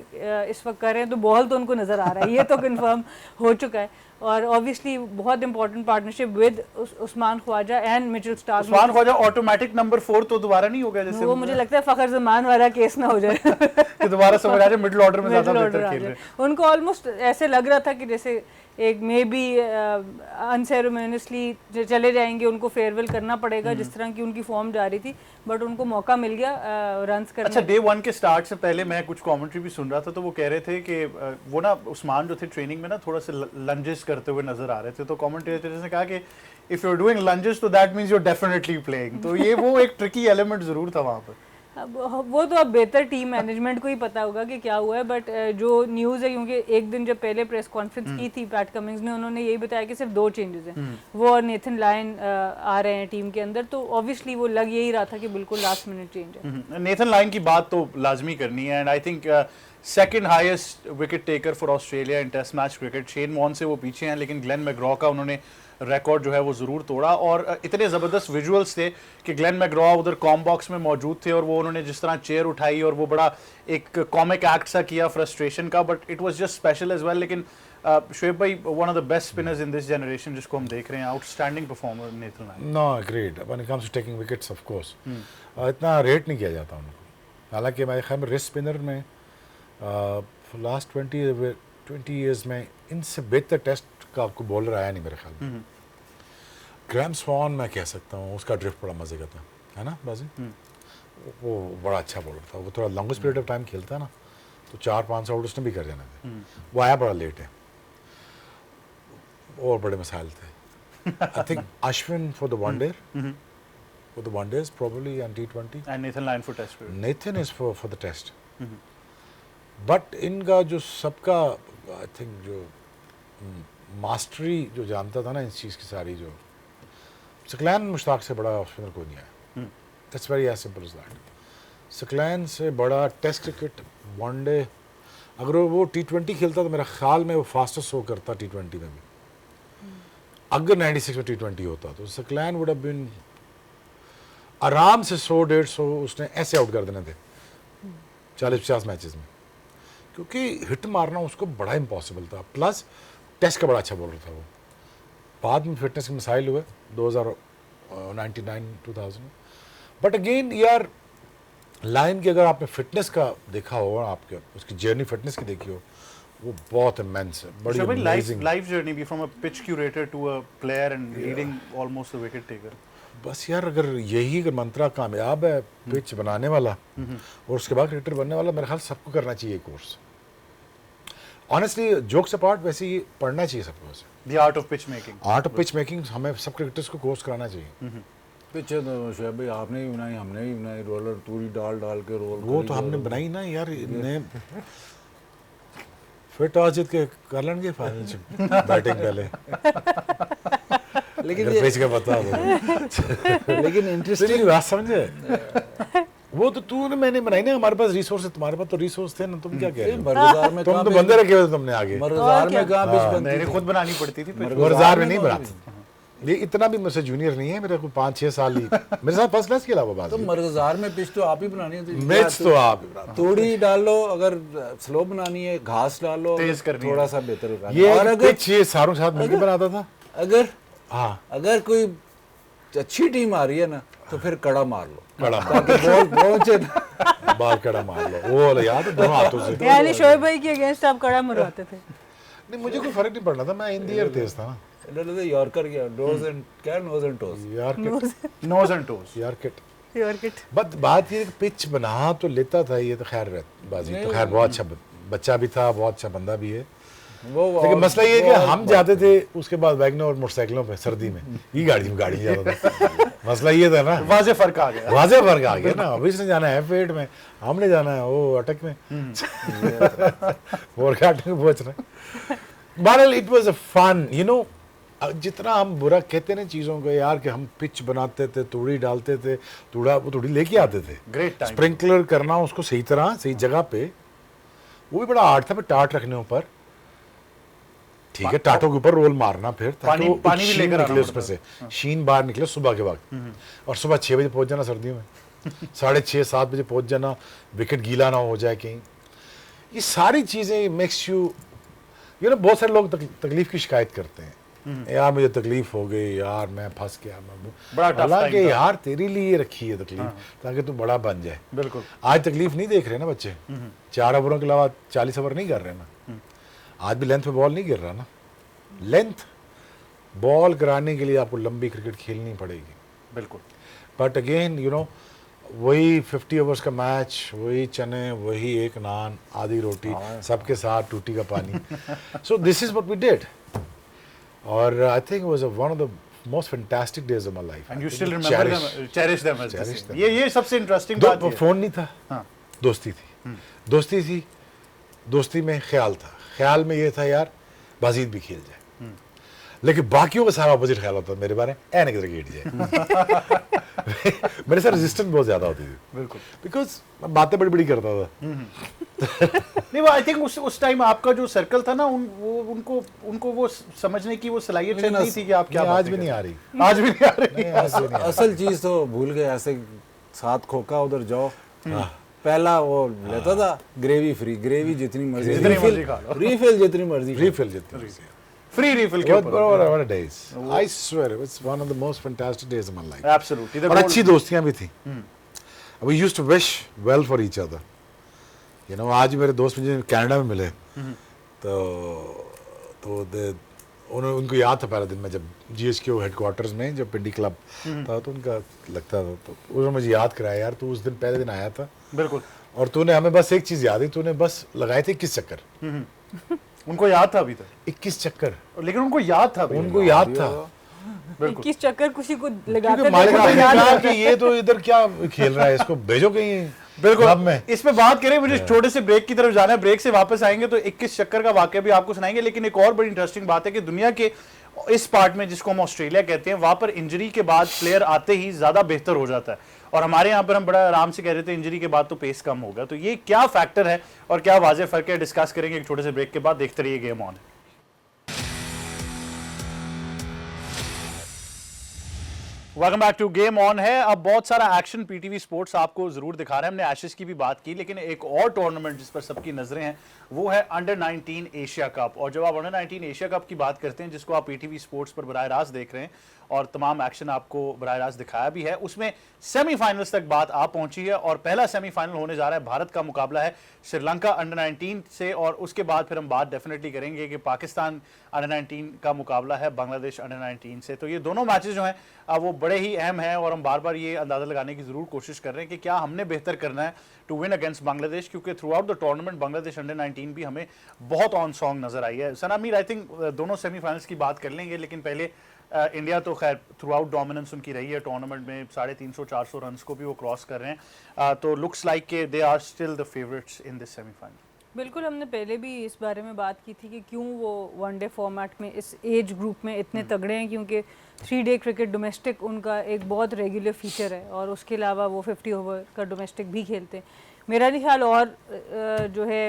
इस वक्त कर रहे हैं, तो बॉल तो उनको नज़र आ रहा है, ये तो कंफर्म हो चुका है। और ऑब्वियसली बहुत important partnership with Usman Khawaja and Mitchell Starc. Usman Khawaja automatic number 4 तो दोबारा नहीं हो गया, जैसे वो मुझे लगता है फ़खर ज़मान वाला केस ना हो जाए कि दोबारा समझ आ जाए मिडिल ऑर्डर में ज़्यादा बेहतर खेल रहे हैं। उनको ऑलमोस्ट ऐसे लग रहा था कि जैसे एक मे बी अनसेरेमोनियसली चले जाएंगे, उनको फेयरवेल करना पड़ेगा, जिस तरह की उनकी फॉर्म जा रही थी। बट उनको मौका मिल गया रन्स करने। अच्छा, डे 1 के स्टार्ट से पहले मैं कुछ कमेंट्री भी सुन रहा था, तो वो कह रहे थे कि वो ना उस्मान जो थे ट्रेनिंग में ना थोड़ा सा लंजेस करते हुए नजर आ रहे थे। तो कमेंटेटर्स ने कहा कि if you are doing lunges तो that means you are definitely playing. तो ये वो एक ट्रिकी एलिमेंट जरूर था वहां पर। अब वो तो अब बेहतर टीम मैनेजमेंट को ही पता होगा कि क्या हुआ है। बट जो न्यूज़ है, क्योंकि एक दिन जब पहले प्रेस कॉन्फ्रेंस की थी पैट कमिंग्स ने, उन्होंने यही बताया कि सिर्फ 2 चेंजेस हैं, वो और नेथन लायन आ रहे हैं टीम के अंदर। तो ऑब्वियसली वो लग यही रहा था कि बिल्कुल लास्ट मिनट चेंज है। नेथन लायन की बात तो लाजमी करनी है, and I think second highest wicket taker for Australia in test match cricket. Shane Warne से वो पीछे हैं, लेकिन ग्लेन मैकग्रॉ का उन्होंने रिकॉर्ड जो है वो ज़रूर तोड़ा। और इतने ज़बरदस्त विजुअल्स थे कि ग्लेन मैकग्रॉ उधर कॉम बॉक्स में मौजूद थे और वो उन्होंने जिस तरह चेयर उठाई और वो बड़ा एक कॉमिक एक्ट सा किया फ्रस्ट्रेशन का, but it was just special as well. लेकिन शोएब भाई, one of the best spinners in this generation जिसको हम देख रहे हैं, outstanding performer Nathan Lyon. No agreed when it comes to taking wickets of course इतना रेट नहीं किया जाता उनको। हालांकि मेरे ख्याल में रिस्ट स्पिनर में लास्ट 20 ईयर्स में इनसे बेहतर टेस्ट का आपको बॉलर आया नहीं मेरे ख्याल में। ग्राहम स्वॉन मैं कह सकता हूँ, उसका ड्रिफ्ट बड़ा मजे का था, है ना बाजी? वो बड़ा अच्छा बॉलर था। वो थोड़ा लॉन्गेस्ट पीरियड ऑफ टाइम खेलता ना, तो 4-5 आउट उसने भी कर जाना थे। वो आया बड़ा लेट है और बड़े मसाइल थे। I think Ashwin for the one day, for the one days probably and T20 and Nathan Lyon for test period. Nathan is for the test. But इनका जो सबका आई थिंक जो मास्टरी जो जानता था ना इस चीज़ की सारी, जो सकलैन मुश्ताक से बड़ा स्पिनर कोई नहीं आया। That's very as simple as that. Saqlain से बड़ा टेस्ट क्रिकेट वनडे, अगर वो T20 खेलता तो मेरा ख्याल में वो फास्टेस्ट शो करता T20 में भी। अगर 96 में T20 होता तो सकलैन वुड हैव बीन आराम से 100-150 उसने ऐसे आउट कर देने थे 40-50 मैचेस में, क्योंकि हिट मारना उसको बड़ा इम्पॉसिबल था। प्लस टेस्ट का बड़ा अच्छा बॉलर था वो। बाद में फिटनेस के मिसाइल हुए 2099-2000 में। बट अगेन यार, लाइन की अगर आपने फिटनेस का देखा हो, आपके उसकी जर्नी फिटनेस की देखी हो, वो बहुत इमेंस है, बड़ी अमेजिंग लाइफ जर्नी भी from a pitch curator to a player and leading almost a wicket taker. बस यार, अगर यही अगर मंत्रा कामयाब है, पिच बनाने वाला और उसके बाद क्रिकेटर बनने वाला, मेरे ख्याल सबको करना चाहिए कोर्स। ऑनेस्टली जोक्स अपार्ट, वैसे ही पढ़ना चाहिए सबको। वैसे the art of pitch making, art of pitch making हमें सब क्रिकेटर्स को कोर्स कराना चाहिए। पिच तो शोएब भाई आपने भी बनाई, हमने भी बनाई, रोलर पूरी डाल के रोल वो तो हमने बनाई ना यार। ने फिट आजित के कर लेंगे फाइनल बैटिंग पहले, लेकिन पिच का पता हो। लेकिन इंटरेस्टिंग बात समझे, वो तो तूने मैंने बनाई ना। हमारे पास रिसोर्स है, तुम्हारे पास तो रिसोर्स थे ना, तुम क्या कह रहे हो? मर्दार में तुम तो बंदे रखे हुए तुमने आगे। मर्दार में कहाँ पिच बनती मैंने थी? खुद बनानी पड़ती थी पिच। मर्दार में नहीं बनाते, ये इतना भी मुझसे जूनियर नहीं है, मेरे को 5-6 साल ही मेरे साथ फर्स्ट क्लास खेला वो बात। तो मरगजार में पिच तो आप ही बनानी होती है, मैच तो आप ही बनाते थोड़ी डाल लो, अगर स्लो बनानी है घास डालो, तेज करनी थोड़ा सा बेहतर करना ये और अगर पिच ये सारों के साथ मिलकर बनाता था। अगर हाँ, अगर कोई अच्छी टीम आ रही है ना तो फिर कड़ा मार लो, कड़ा ताकि बॉल पहुंचे ना। बाल कड़ा मार लो, वो वाला याद है, दोनों हाथों से। यानी शोएब भाई के अगेंस्ट आप कड़ा मरवाते थे? नहीं, मुझे कोई फर्क नहीं पड़ना था, मैं इन द एयर तेज था ना। यॉर्कर क्या नोज एंड क्या नोज एंड टोज यार नोज एंड टोज। यार किट क्रिकेट बट बात ये पिच बना तो लेता था, ये तो खैर बाजी तो खैर बहुत अच्छा बच्चा भी था, बहुत अच्छा बंदा भी है। वो लेकिन मसला ये है कि हम जाते थे उसके बाद वैगनर और मोटरसाइकिलों पे सर्दी में, ये गाड़ी में जाता था। मसला ये था ना, वाजे फर्क आ गया। वाजे फर्क आ गया ना, अभी इसने जाना है पेट में, हमने जाना है वो अटक में, और अटक में पहुंचना। बहरहाल it was a fun, you know. जितना हम बुरा कहते ना चीज़ों को यार कि हम पिच बनाते थे, तूड़ी डालते थे, तूड़ी लेके आते थे, Great time. स्प्रिंकलर करना उसको सही तरह सही जगह पे, वो भी बड़ा आर्ट था। फिर टाट रखने ऊपर, ठीक है, टाटों के ऊपर रोल मारना, फिर ताकि वो पानी भी शीन लेकर आना निकले उसमें से, शीन बाहर निकले सुबह के वक्त। और सुबह 6 बजे पहुंच जाना सर्दियों में, 6:30-7 बजे पहुंच जाना, विकेट गीला ना हो जाए कहीं। ये सारी चीज़ें मेक्स यू नो, बहुत सारे लोग तकलीफ की शिकायत करते हैं, यार मुझे तकलीफ हो गई, यार मैं फंस गया, बड़ा tough हालांकि time था। यार तेरे लिए रखी है तकलीफ, ताकि तू बड़ा बन जाए। बिल्कुल। आज तकलीफ नहीं देख रहे ना बच्चे, 4 ओवरों के अलावा 40 ओवर नहीं कर रहे ना। आज भी लेंथ में बॉल नहीं गिर रहा ना। लेंथ बॉल कराने के लिए आपको लंबी क्रिकेट खेलनी पड़ेगी। बिल्कुल। बट अगेन यू नो, वही 50 ओवर्स का मैच, वही चने, वही एक नान, आधी रोटी, सबके साथ टूटी का पानी। So this is what we did, और I think it was one of the most fantastic days of my life. And you still remember them, cherish them as Cherish them. ये सबसे इंटरेस्टिंग बात है। फोन नहीं था, हाँ। दोस्ती थी, दोस्ती थी, दोस्ती में ख्याल था, ख्याल में ये था यार बाजीद भी खेल जाए, लेकिन बाकियों का सारा अपोजिट ख्याल होता था मेरे बारे में, ऐ किधर गिर जाए। मेरे साथ रेजिस्टेंस बहुत ज्यादा होती थी, बिल्कुल। बिकॉज मैं बातें बड़ी बड़ी करता था। नहीं, वो आई थिंक उस टाइम आपका जो सर्कल था ना, उनको वो समझने की वो सलाहियत शायद नहीं थी कि आप क्या नहीं, आज बातें भी नहीं कर आ रही। रहे हैं। आज भी नहीं आ रही। नहीं, आज भी नहीं आ रही। असल चीज तो भूल गए, ऐसे 7 खोखा उधर जाओ, पहला वो लेता था ग्रेवी फ्री, ग्रेवी जितनी मर्जी, जितनी मर्जी खा लो। रीफिल जितनी मर्जी, Refill जितनी। फ्री रिफिल के What ऊपर। a days! I swear, it's one of the most fantastic days of my life. Absolutely. और अच्छी दोस्तियां भी थी। We used to wish well for each other. You know, आज मेरे दोस्त मुझे कनाडा में मिले, तो उनको याद था पहला दिन में जब GHQ हेडक्वार्टर्स में जब पिंडी क्लब था, तो उनका लगता था, तो उन्होंने मुझे याद कराया, यार तू उस दिन पहले दिन आया था, बिल्कुल। और तूने हमें बस एक चीज याद है, तूने बस लगाए थे 21 चक्कर। उनको याद था अभी तक, 21 चक्कर लेकिन उनको याद था अभी। उनको याद था, 21 चक्कर किसी को लगाते क्योंकि थे, मालिक उनको ने याद कहा है। कि ये तो इधर क्या खेल रहा है, इसको भेजो कहीं क्लब में। इस पे बात करें, मुझे छोटे से ब्रेक की तरफ जाना है, ब्रेक से वापस आएंगे तो 21 चक्कर का वाकया भी आपको सुनाएंगे। लेकिन एक और बड़ी इंटरेस्टिंग बात है कि दुनिया के इस पार्ट में जिसको हम ऑस्ट्रेलिया कहते हैं, वहां पर इंजरी के बाद प्लेयर आते ही ज्यादा बेहतर हो जाता है, और हमारे यहाँ पर हम बड़ा आराम से कह रहे थे इंजरी के बाद तो पेस कम होगा। तो ये क्या फैक्टर है और क्या वाज़ेह फर्क है, डिस्कस करेंगे एक छोटे से ब्रेक के बाद। देखते रहिए game on. Welcome back to game on है। अब बहुत सारा एक्शन पीटीवी स्पोर्ट्स आपको जरूर दिखा रहे हैं। हमने एशेस की भी बात की, लेकिन एक और टूर्नामेंट जिस पर सबकी नजरें हैं वो है अंडर 19 एशिया कप। और जब आप अंडर 19 एशिया कप की बात करते हैं, जिसको आप पीटीवी स्पोर्ट्स पर बराह रास्त देख रहे हैं और तमाम एक्शन आपको बराह रास्त दिखाया भी है, उसमें सेमीफाइनल्स तक बात आ पहुंची है। और पहला सेमीफाइनल होने जा रहा है, भारत का मुकाबला है श्रीलंका अंडर 19 से, और उसके बाद फिर हम बात डेफिनेटली करेंगे कि पाकिस्तान अंडर 19 का मुकाबला है बांग्लादेश अंडर 19 से। तो ये दोनों मैचेस जो हैं वो बड़े ही अहम हैं, और हम बार बार ये अंदाजा लगाने की जरूर कोशिश कर रहे हैं कि क्या हमने बेहतर करना है टू विन अगेंस्ट बांग्लादेश, क्योंकि through out the tournament Bangladesh under 19 भी हमें बहुत ऑन सॉन्ग नजर आई है। सना मीर, आई थिंक दोनों सेमीफाइनल्स की बात कर लेंगे, लेकिन पहले इंडिया तो खैर थ्रू आउट डोमिनेंस उनकी रही है टूर्नामेंट में, 350-400 रन को भी वो क्रॉस कर रहे हैं। तो लुक्स लाइक के they are still the favourites in this semifinal. बिल्कुल, हमने पहले भी इस बारे में बात की थी कि क्यों वो वनडे फॉर्मेट में इस एज ग्रुप में इतने तगड़े हैं, क्योंकि 3 डे क्रिकेट डोमेस्टिक उनका एक बहुत रेगुलर फीचर है, और उसके अलावा वो 50 ओवर का डोमेस्टिक भी खेलते हैं। मेरा नहीं ख्याल और जो है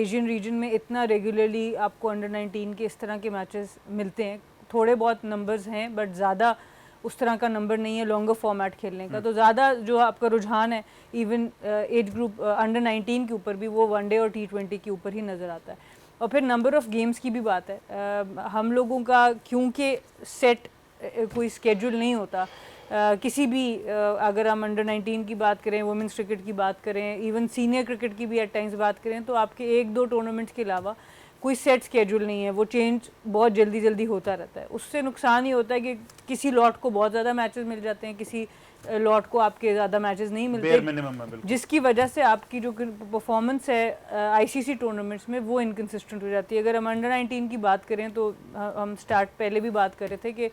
एशियन रीजन में इतना रेगुलरली आपको अंडर 19 के इस तरह के मैचेस मिलते हैं। थोड़े बहुत नंबर्स हैं बट ज़्यादा उस तरह का नंबर नहीं है लॉन्गर फॉर्मेट खेलने का। तो ज़्यादा जो आपका रुझान है इवन एज ग्रुप अंडर 19 के ऊपर भी वो वनडे और T20 के ऊपर ही नज़र आता है। और फिर नंबर ऑफ़ गेम्स की भी बात है, हम लोगों का क्योंकि सेट कोई स्केड्यूल नहीं होता, किसी भी अगर हम अंडर 19 की बात करें, वुमेंस क्रिकेट की बात करें, इवन सीनियर क्रिकेट की भी एट टाइम्स बात करें, तो आपके 1-2 टूर्नामेंट्स के अलावा कोई सेट स्केड्यूल नहीं है, वो चेंज बहुत जल्दी जल्दी होता रहता है। उससे नुकसान ये होता है कि किसी लॉट को बहुत ज़्यादा मैचेस मिल जाते हैं, किसी लॉट को आपके ज़्यादा मैचेस नहीं मिलते, जिसकी वजह से आपकी जो परफॉर्मेंस है आईसीसी टूर्नामेंट्स में वो इनकन्सिस्टेंट हो जाती है। अगर हम अंडर 19 की बात करें तो हम स्टार्ट पहले भी बात कर रहे थे कि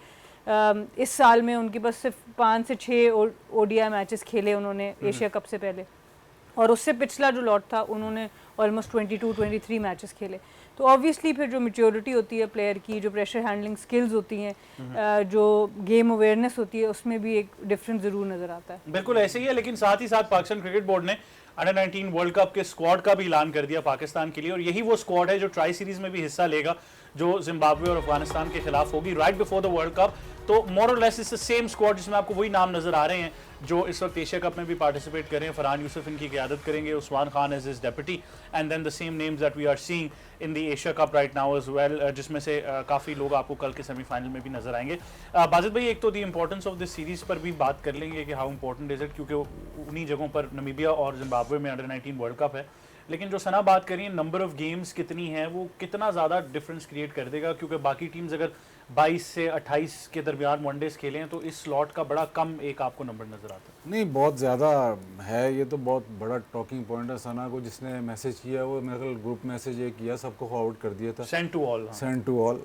इस साल में उनके पास सिर्फ 5 से 6 ओडीआई मैचेस खेले उन्होंने एशिया कप से पहले, और उससे पिछला जो लॉट था उन्होंने ऑलमोस्ट 22-23 मैचेस खेले। तो ऑब्वियसली फिर जो मैच्योरिटी होती है प्लेयर की, जो प्रेशर हैंडलिंग स्किल्स होती हैं, जो गेम अवेयरनेस होती है, उसमें भी एक डिफरेंस ज़रूर नज़र आता है। बिल्कुल ऐसे ही है, लेकिन साथ ही साथ पाकिस्तान क्रिकेट बोर्ड ने अंडर 19 वर्ल्ड कप के स्क्वाड का भी ऐलान कर दिया पाकिस्तान के लिए, और यही वो स्क्वाड है जो ट्राई सीरीज में भी हिस्सा लेगा जो जिम्बाब्वे और अफगानिस्तान के खिलाफ होगी right before the world cup. तो मोर और less it's the same squad जिसमें आपको वही नाम नजर आ रहे हैं जो इस वक्त एशिया कप में भी पार्टिसिपेट कर रहे हैं। फरहान यूसुफ इनकी क़यादत करेंगे, Usman Khan as is deputy, and then the same names that we are seeing in the Asia Cup right now as well, जिसमें से काफ़ी लोग आपको कल के सेमीफाइनल में भी नजर आएंगे। बाजिद भाई, एक तो the importance of this series पर भी बात कर लेंगे कि हाउ इंपॉर्टेंट इज इट, क्योंकि उन्हीं जगहों पर नमीबिया और जिम्बाब्वे में अंडर 19 वर्ल्ड कप है। लेकिन जो सना बात करिए नंबर ऑफ गेम्स कितनी है, वो कितना ज़्यादा डिफरेंस क्रिएट कर देगा, क्योंकि बाकी टीम्स अगर 22 से 28 के दरमियान वनडेज खेलें तो इस स्लॉट का बड़ा कम एक आपको नंबर नज़र आता है। नहीं, बहुत ज़्यादा है, ये तो बहुत बड़ा टॉकिंग पॉइंट है। सना को जिसने मैसेज किया वो मेरे ख्याल ग्रुप मैसेज ये किया, सबको फॉरवर्ड कर दिया था, send to all. Send to all.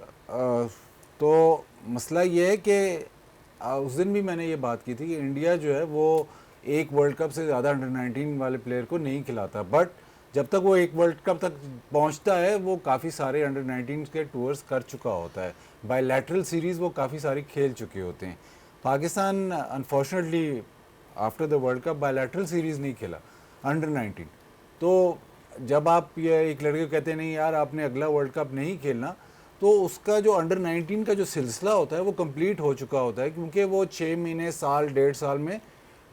तो मसला ये है कि उस दिन भी मैंने ये बात की थी कि इंडिया जो है वो एक वर्ल्ड कप से ज़्यादा अंडर 19 वाले प्लेयर को नहीं खिलाता, बट जब तक वो एक वर्ल्ड कप तक पहुंचता है वो काफ़ी सारे अंडर 19 के टूर्स कर चुका होता है, बायलैटरल सीरीज़ वो काफ़ी सारी खेल चुके होते हैं। Pakistan unfortunately after the world cup bilateral series नहीं खेला अंडर 19। तो जब आप ये एक लड़के को कहते हैं नहीं यार आपने अगला वर्ल्ड कप नहीं खेलना, तो उसका जो अंडर 19 का जो सिलसिला होता है वो कंप्लीट हो चुका होता है, क्योंकि वो 6 महीने, साल, 1.5 साल में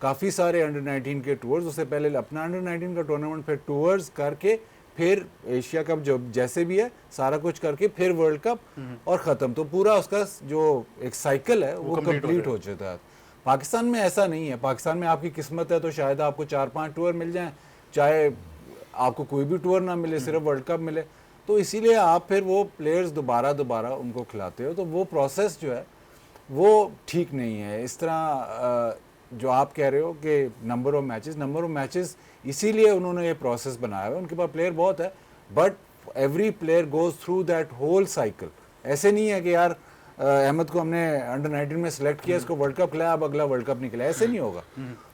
काफ़ी सारे अंडर 19 के टूर्स, उससे पहले अपना अंडर 19 का टूर्नामेंट, फिर टूर्स करके, फिर एशिया कप जो जैसे भी है सारा कुछ करके, फिर वर्ल्ड कप और ख़त्म। तो पूरा उसका जो एक साइकिल है वो कंप्लीट हो चुका है। पाकिस्तान में ऐसा नहीं है। पाकिस्तान में आपकी किस्मत है तो शायद आपको 4-5 टूर मिल जाएं, चाहे आपको कोई भी टूर ना मिले, सिर्फ वर्ल्ड कप मिले। तो इसीलिए आप फिर वो प्लेयर्स दोबारा उनको खिलाते हो, तो वो प्रोसेस जो है वो ठीक नहीं है। इस तरह जो आप कह रहे हो कि नंबर ऑफ मैचेस इसीलिए उन्होंने ये प्रोसेस बनाया है। उनके पास प्लेयर बहुत है, but every player goes through that whole cycle. ऐसे नहीं है कि यार अहमद को हमने अंडर 19 में सिलेक्ट किया, इसको वर्ल्ड कप खिलाया, अब अगला वर्ल्ड कप नहीं खिलाया, ऐसे नहीं होगा।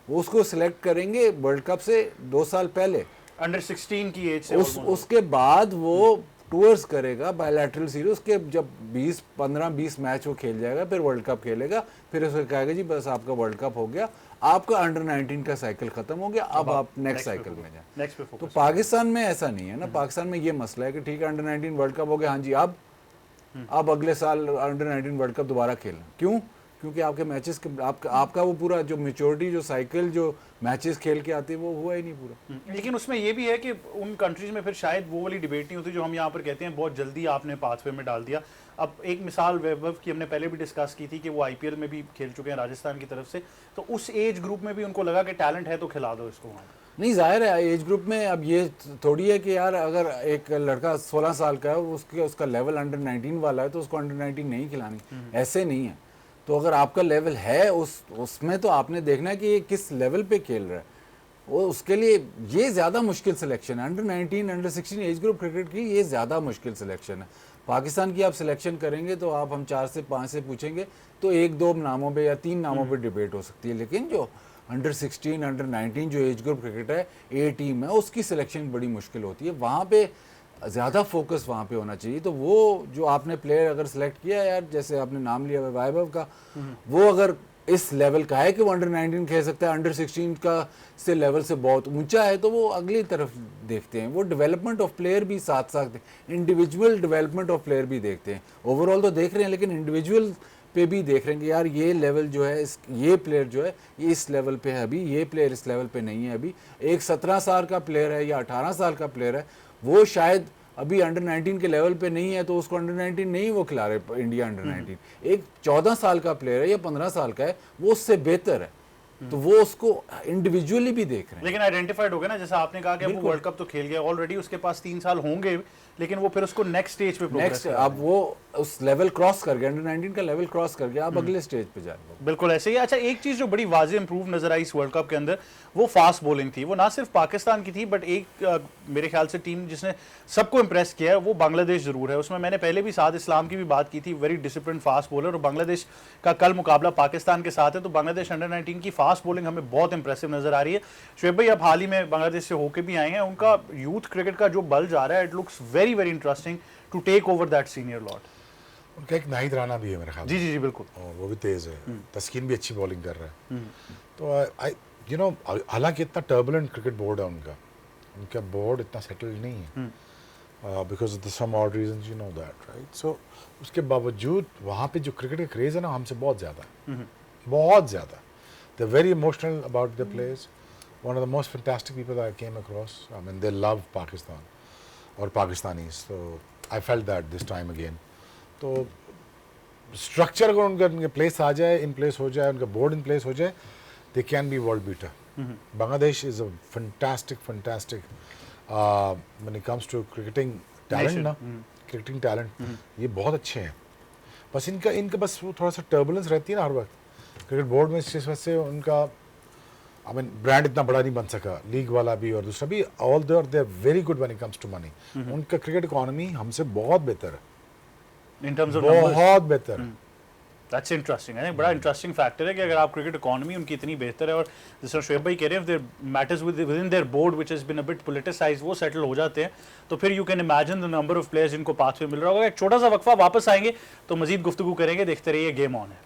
वो उसको सिलेक्ट करेंगे वर्ल्ड कप से 2 साल पहले, अंडर 16 की एज से, उसके बाद वो टूर्स करेगा, बायलैटरल सीरीज, उसके जब 15-20 मैच वो खेल जाएगा, फिर वर्ल्ड कप खेलेगा, फिर उसको कहेगा जी बस आपका वर्ल्ड कप हो गया, आपका अंडर 19 का साइकिल खत्म हो गया, अब आप नेक्स्ट साइकिल में जाए। तो पाकिस्तान में ऐसा नहीं है ना। पाकिस्तान में ये मसला है कि ठीक है अंडर 19 वर्ल्ड कप हो गया, हाँ जी अब अगले साल अंडर 19 वर्ल्ड कप दोबारा खेलना। क्यों? क्योंकि आपके मैचेस आपका वो पूरा जो मैच्योरिटी, जो साइकिल, जो मैचेस खेल के आते हैं वो हुआ ही नहीं पूरा। लेकिन उसमें ये भी है कि उन कंट्रीज में फिर शायद वो वाली डिबेट नहीं होती जो हम यहाँ पर कहते हैं बहुत जल्दी आपने पाथवे में डाल दिया। अब एक मिसाल वैभव की हमने पहले भी डिस्कस की थी कि वो आईपीएल में भी खेल चुके हैं राजस्थान की तरफ से, तो उस एज ग्रुप में भी उनको लगा कि टैलेंट है तो खिला दो इसको वहाँ। नहीं, जाहिर है एज ग्रुप में अब ये थोड़ी है कि यार अगर एक लड़का 16 साल का है, उसका लेवल अंडर 19 वाला है तो उसको अंडर 19 नहीं खिलानी, ऐसे नहीं है। तो अगर आपका लेवल है उसमें तो आपने देखना है कि ये किस लेवल पे खेल रहा है, वो उसके लिए ये ज़्यादा मुश्किल सिलेक्शन है। Under 19, under 16 age group cricket की ये ज़्यादा मुश्किल सिलेक्शन है। पाकिस्तान की आप सिलेक्शन करेंगे तो आप हम 4 से 5 से पूछेंगे तो 1-2 नामों पे या 3 नामों पे डिबेट हो सकती है, लेकिन जो अंडर 16, अंडर 19 जो एज ग्रुप क्रिकेट है, ए टीम है, उसकी सिलेक्शन बड़ी मुश्किल होती है। वहाँ पे ज़्यादा फोकस वहाँ पे होना चाहिए। तो वो जो आपने प्लेयर अगर सिलेक्ट किया यार, जैसे आपने नाम लिया वैभव का, वो अगर इस लेवल का है कि वो अंडर 19 खेल सकता है, अंडर 16 का से लेवल से बहुत ऊंचा है, तो वो अगली तरफ देखते हैं। वो डेवलपमेंट ऑफ प्लेयर भी साथ साथ, इंडिविजुअल डेवलपमेंट ऑफ प्लेयर भी देखते हैं। ओवरऑल तो देख रहे हैं, लेकिन इंडिविजुअल पे भी देख रहे हैं कि यार ये लेवल जो है, ये प्लेयर जो है ये इस लेवल पे है अभी, ये प्लेयर इस लेवल पे नहीं है अभी। एक 17 साल का प्लेयर है या 18 साल का प्लेयर है, वो शायद अभी अंडर 19 के लेवल पे नहीं है, तो उसको अंडर 19 नहीं वो खिला रहे इंडिया अंडर 19। एक 14 साल का प्लेयर है या 15 साल का है, वो उससे बेहतर है, तो वो उसको इंडिविजुअली भी देख रहे हैं। लेकिन आइडेंटिफाइड हो गया ना, जैसा आपने कहा कि वो वर्ल्ड कप तो खेल गया ऑलरेडी, उसके पास 3 साल होंगे, लेकिन वो फिर उसको नेक्स्ट स्टेज पे प्रोग्रेस नेक्स्ट अब वो उस लेवल क्रॉस कर गया, अंडर 19 का लेवल क्रॉस कर गया, अब अगले स्टेज पे जाएगा। बिल्कुल ऐसे ही। अच्छा, एक चीज जो बड़ी वाज़ेह इंप्रूव नजर आई इस वर्ल्ड कप के अंदर, वो फास्ट बॉलिंग थी। वो ना सिर्फ पाकिस्तान की थी, बट एक मेरे ख्याल से टीम जिसने सबको इंप्रेस किया है वो बांग्लादेश जरूर है। उसमें मैंने पहले भी साद इस्लाम की भी बात की थी, वेरी डिसिप्लिन फास्ट बॉलर, और बांग्लादेश का कल मुकाबला पाकिस्तान के साथ है, तो बांग्लादेश अंडर 19 की फास्ट बॉलिंग हमें बहुत इंप्रेसिव नजर आ रही है। शुएब भाई अब हाल ही में बांग्लादेश से होके भी आए हैं, उनका यूथ क्रिकेट का जो बल जा रहा है, it looks very very interesting to take over that senior lot. उनका एक नाहिद राना भी है मेरे ख्याल जी जी जी बिल्कुल, और वो भी तेज है, तस्कीन भी अच्छी बॉलिंग कर रहा है। तो आई यू नो, हालांकि इतना टर्बुलेंट क्रिकेट बोर्ड है उनका बोर्ड इतना सेटल्ड नहीं है because of the some odd reasons, you know that right. So उसके बावजूद वहाँ पे जो क्रिकेट का क्रेज है ना, हमसे बहुत ज़्यादा है, बहुत ज़्यादा। They are very emotional about the players. One of the most fantastic people I came across, I mean they love Pakistan और पाकिस्तानीज। तो I felt that this time again. तो स्ट्रक्चर अगर उनका प्लेस आ जाए, इन प्लेस हो जाए, उनका बोर्ड इन प्लेस हो जाए, they can be world beater. Bangladesh is a fantastic when it comes to cricketing talent ना, क्रिकेटिंग टैलेंट ये बहुत अच्छे हैं। बस इनका बस वो थोड़ा सा टर्बुलेंस रहती है ना हर वक्त क्रिकेट बोर्ड में, इस वजह से उनका आई मीन ब्रांड इतना बड़ा नहीं बन सका, लीग वाला भी और दूसरा भी। All they are very good when it comes to money. उनका क्रिकेट इकोनॉमी हमसे बहुत बेहतर है, इन टर्म्स ऑफ बहुत बेहतर है। दैट्स इंटरेस्टिंग है, बड़ा इंटरेस्टिंग फैक्टर है कि अगर आप क्रिकेट इकोनॉमी उनकी इतनी बेहतर है, और जैसे शुएब भाई कह रहे हैं, their matters within their board which has been a bit politicised, वो सेटल हो जाते हैं, तो फिर you can imagine the number of players जिनको पाथवे मिल रहा होगा। एक छोटा सा वक्फा, वापस आएंगे तो मजीद गुफ्तगू करेंगे। देखते रहिए, गेम ऑन है।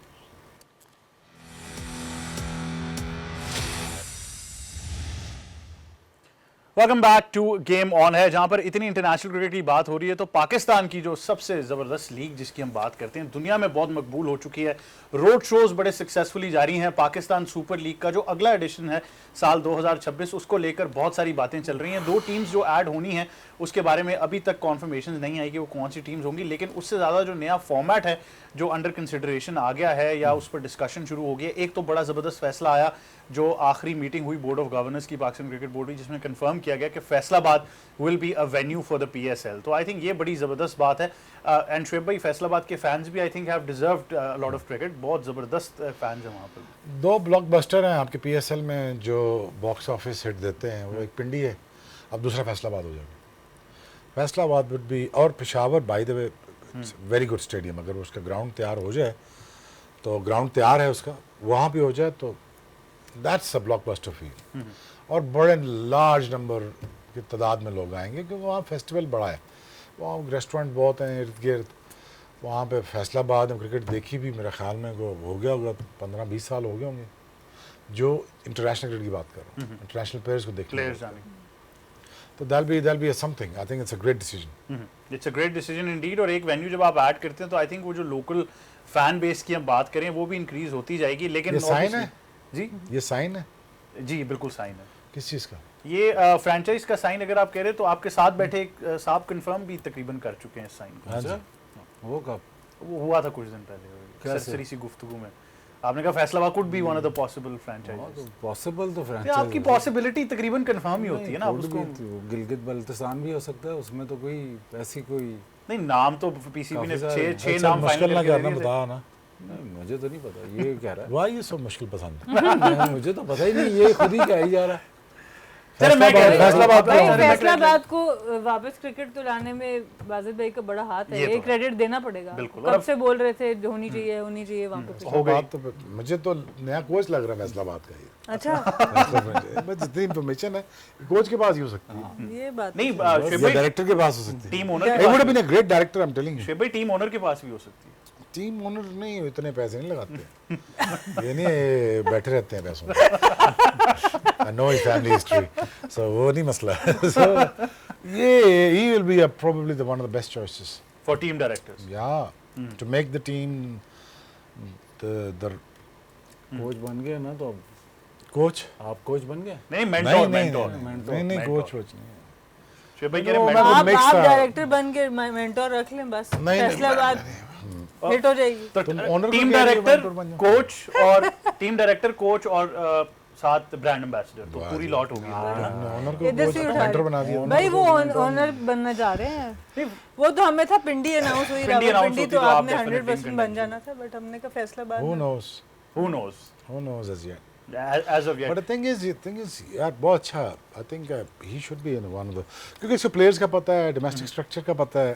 Welcome back to game on है, जहां पर इतनी इंटरनेशनल क्रिकेट की बात हो रही है, तो पाकिस्तान की जो सबसे ज़बरदस्त लीग जिसकी हम बात करते हैं, दुनिया में बहुत मकबूल हो चुकी है, रोड शोज बड़े सक्सेसफुली जारी हैं। पाकिस्तान सुपर लीग का जो अगला एडिशन है साल 2026, उसको लेकर बहुत सारी बातें चल रही हैं। 2 टीम्स जो ऐड होनी हैं उसके बारे में अभी तक कॉन्फर्मेशन नहीं आई कि वो कौन सी टीम्स होंगी, लेकिन उससे ज़्यादा जो नया फॉर्मेट है जो अंडर कंसिडरेशन आ गया है या उस पर डिस्कशन शुरू हो गया। एक तो बड़ा ज़बरदस्त फैसला आया, जो आखिरी मीटिंग हुई बोर्ड ऑफ गवर्नर्स की पाकिस्तान क्रिकेट बोर्ड की, जिसमें कंफर्म किया गया कि Faisalabad will be a venue for the PSL। तो आई थिंक ये बड़ी ज़बरदस्त बात है। एंड शुएब भाई, फैसलाबाद के फैंस भी I think have deserved a lot of cricket, बहुत ज़बरदस्त फैंस हैं वहाँ पर। 2 ब्लॉकबस्टर हैं आपके PSL में जो बॉक्स ऑफिस हिट देते हैं, वो एक पिंडी है, अब दूसरा फैसलाबाद हो जाएगा। फैसलाबाद वुड बी, और Peshawar by the way very good stadium, अगर उसका ग्राउंड तैयार हो जाए, तो ग्राउंड तैयार है उसका, वहाँ भी हो जाए तो दैट्स अ ब्लॉकबस्टर फील। और बड़े लार्ज नंबर की तादाद में लोग आएंगे, क्योंकि वहाँ फेस्टिवल बड़ा है, वहाँ रेस्टोरेंट बहुत हैं इर्द गिर्द। वहाँ पे फैसलाबाद में क्रिकेट देखी भी मेरे ख्याल में हो गया होगा 15-20 साल हो गए होंगे, जो इंटरनेशनल क्रिकेट की बात कर रहा हूँ, इंटरनेशनल प्लेयर्स को देखने। तो that'll be something. I think it's a great decision. It's a great decision indeed। और एक वेन्यू जब आप ऐड करते हैं तो आई थिंक वो जो लोकल फैन बेस की हम बात करें वो भी इंक्रीज होती जाएगी। लेकिन ये साइन है जी, ये साइन है, जी बिल्कुल साइन है। किस चीज़ का? ये फ्रेंचाइज का साइन अगर आप कह रहे हैं, तो आपके साथ बैठे एक साहब कंफर्म भी तकरीबन कर चुके हैं साइन को। हाँ जी। वो कब? वो हुआ था कुछ दिन पहले सरसरी सी गुफ्तगू में, आपने कहा Faisalabad could be one of the possible franchises. Possible तो फ्रेंचाइज आपकी पॉसिबिलिटी तकरीबन कंफर्म ही होती है ना, आप उसको गिलगित बल्तिस्तान भी हो सकता है, उसमें तो कोई ऐसी कोई नहीं। नाम तो PCB ने 6 अच्छा, नाम मुश्किल फाइनल ना करके करना, दे दिए थे। बता ना। नहीं, मुझे तो नहीं पता ये कह रहा है। वाह, ये सब मुश्किल पसंद है। नहीं, मुझे तो पता ही नहीं, ये खुद ही कह ही जा रहा है। चलो मैं कह रहा हूं, फैसलाबाद भाई का फैसलाबाद को वापस क्रिकेट तो लाने में वाजिद भाई का बड़ा हाथ है, ये तो ये है। क्रेडिट देना पड़ेगा। बिल्कुल। कब से बोल रहे थे होनी चाहिए वहाँ पे। हो गई तो मुझे तो नया कोच लग रहा है फैसलाबाद का ये। अच्छा, बस जितनी इन्फॉर्मेशन है कोच के पास ही हो सकती है, ये बात नहीं या डायरेक्टर के पास हो सकती है। Team owner He would have been a great director, I'm telling you. Shoaib भाई टीम ओनर के पास भी हो सकती है। टीम ओनर नहीं इतने पैसे नहीं लगाते ये नहीं बैठे रहते हैं पैसों में I know his family history so वो नहीं मसला सो ये ही will be probably the one of the best choices for team directors या to make the team the coach बन गए ना, तो अब कोच आप कोच बन गए। नहीं नहीं मेंटोर नहीं नहीं कोच वोच नहीं शुएब भाई कह रहे No, हैं मैं- mentor। mix आप था। डायरेक्टर बन के मेंटोर रख लें बस, नहीं, फैसलाबाद हिट हो जाएगी। तो तुम owner को टीम कह रही हो डायरेक्टर mentor बन जाओ। कोच और टीम डायरेक्टर कोच और साथ ब्रांड एम्बेसडर, तो पूरी लॉट होगी। ओनर को इधर कोच से उठा मेंटर बना दिया भाई वो ओनर बनना चाह रहे हैं। वो तो हमें था पिंडी अनाउंस हुई, पिंडी announce पिंडी होती तो तो आप आपने definitely 100% बन contention। जाना था, बट हमने का फैसलाबाद who में। knows Who knows as yet as of but yet। the thing is यार बहुत अच्छा I think he should be in one of the क्योंकि इसको प्लेयर्स का पता है domestic structure का पता है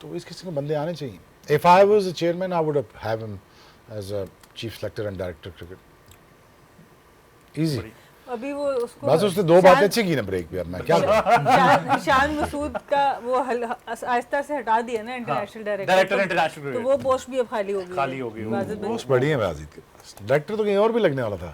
तो इस किस्म के बंदे आने चाहिए if I was the chairman I would have him as a chief selector and director cricket easy अभी वो उसको बस उसने दो बातें अच्छी की ना ब्रेक पे अब मैं क्या करूं शान मसूद का वो आहिस्ता से हटा दिया ना इंटरनेशनल डायरेक्टर डायरेक्टर, इंटरनेशनल तो वो पोस्ट भी अब खाली हो गई खाली हो गई होगी। वाजिद भाई। बहुत बढ़िया है वाजिद के पास डायरेक्टर तो कहीं और भी लगने वाला था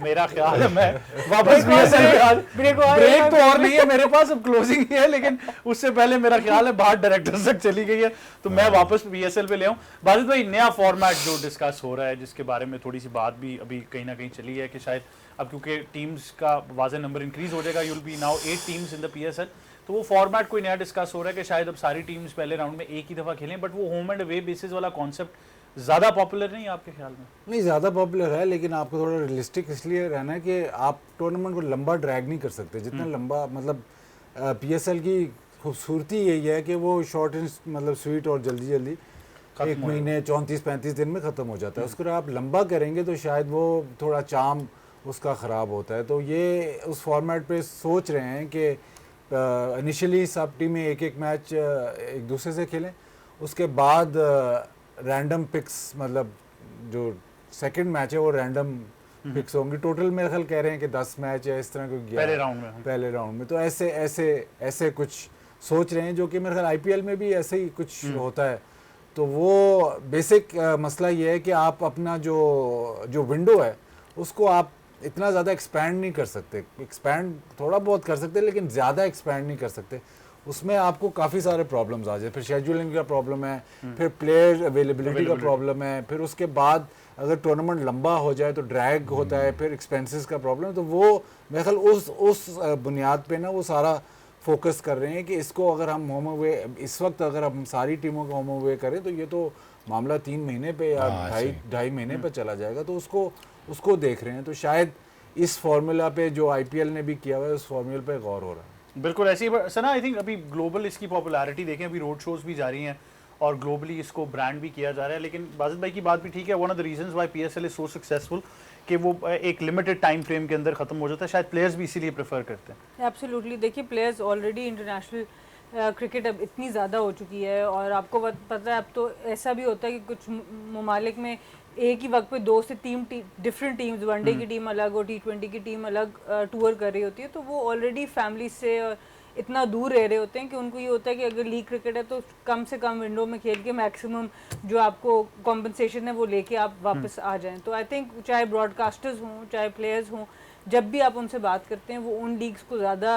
मेरा ख्याल है मैं वापस ब्रेक ब्रेक तो और नहीं है मेरे पास, अब क्लोजिंग ही है, लेकिन उससे पहले मेरा ख्याल है बाहर डायरेक्टर तक चली गई है, तो मैं वापस बीएसएल पे ले आऊं। बाजिद भाई नया फॉर्मेट जो डिस्कस हो रहा है, जिसके बारे में थोड़ी सी बात भी अभी कहीं ना कहीं चली है कि शायद अब क्योंकि टीम्स का वाज़न नंबर इंक्रीज हो जाएगा, you'll be now 8 teams in the PSL, तो वो फॉर्मेट कोई नया डिस्कस हो रहा है कि शायद अब सारी टीम्स पहले राउंड में एक ही दफ़ा खेलें, बट वो होम एंड अवे बेसिस वाला कॉन्सेप्ट ज़्यादा पॉपुलर नहीं है आपके ख्याल में? नहीं, ज़्यादा पॉपुलर है, लेकिन आपको थोड़ा रियलिस्टिक इसलिए रहना है कि आप टूर्नामेंट को लंबा ड्रैग नहीं कर सकते जितना लंबा, मतलब पीएसएल की खूबसूरती यही है कि वो शॉर्ट एंड मतलब स्वीट और जल्दी जल्दी एक महीने 34-35 दिन में ख़त्म हो जाता है। उसको आप लंबा करेंगे तो शायद वो थोड़ा चार्म उसका ख़राब होता है। तो ये उस फॉर्मेट पे सोच रहे हैं कि इनिशियली सब टीमें एक एक मैच एक दूसरे से खेलें, उसके बाद रैंडम पिक्स, मतलब जो सेकंड मैच है वो रैंडम पिक्स होंगी। टोटल मेरे ख्याल कह रहे हैं कि 10 मैच है इस तरह को पहले राउंड में तो ऐसे कुछ सोच रहे हैं, जो कि मेरे ख्याल आईपीएल में भी ऐसे ही कुछ होता है। तो वो बेसिक मसला ये है कि आप अपना जो विंडो है उसको आप इतना ज़्यादा एक्सपैंड नहीं कर सकते। एक्सपैंड थोड़ा बहुत कर सकते, लेकिन ज़्यादा एक्सपैंड नहीं कर सकते। उसमें आपको काफ़ी सारे प्रॉब्लम्स आ जाए, फिर शेड्यूलिंग का प्रॉब्लम है, फिर प्लेयर अवेलेबिलिटी का प्रॉब्लम है, फिर उसके बाद अगर टूर्नामेंट लंबा हो जाए तो ड्रैग होता है, फिर एक्सपेंसेस का प्रॉब्लम है। तो वो मेरे ख्याल उस बुनियाद पे ना वो सारा फोकस कर रहे हैं कि इसको अगर हम होम अवे इस वक्त अगर हम सारी टीमों का होम अवे करें तो ये तो मामला 3 महीने पे या ढाई महीने पे चला जाएगा। तो उसको देख रहे हैं। तो शायद इस फार्मूला पे जो आईपीएल ने भी किया हुआ है उस फार्मूला पे गौर हो रहा है। बिल्कुल ऐसे ही सना, आई थिंक अभी ग्लोबल इसकी पॉपुलैरिटी देखें, अभी रोड शोज भी जारी हैं और ग्लोबली इसको ब्रांड भी किया जा रहा है। लेकिन बाजिद भाई की बात भी ठीक है, one of the reasons why PSL is so successful कि वो एक लिमिटेड टाइम फ्रेम के अंदर खत्म हो जाता है, शायद प्लेयर्स भी इसीलिए प्रेफर करते हैं। एब्सोल्युटली, देखिए प्लेयर्स ऑलरेडी इंटरनेशनल क्रिकेट अब इतनी ज़्यादा हो चुकी है, और आपको पता है अब तो ऐसा भी होता है कि कुछ ममालिक में एक ही वक्त पे 2 से 3 डिफरेंट टीम्स, वनडे की टीम अलग और T20 की टीम अलग टूर कर रही होती है। तो वो ऑलरेडी फैमिली से इतना दूर रह रहे होते हैं कि उनको ये होता है कि अगर लीग क्रिकेट है तो कम से कम विंडो में खेल के मैक्सिमम जो आपको कॉम्पनसेशन है वो लेके आप वापस आ जाएं। तो आई थिंक चाहे ब्रॉडकास्टर्स हों चाहे प्लेयर्स हों, जब भी आप उनसे बात करते हैं वो उन लीग्स को ज़्यादा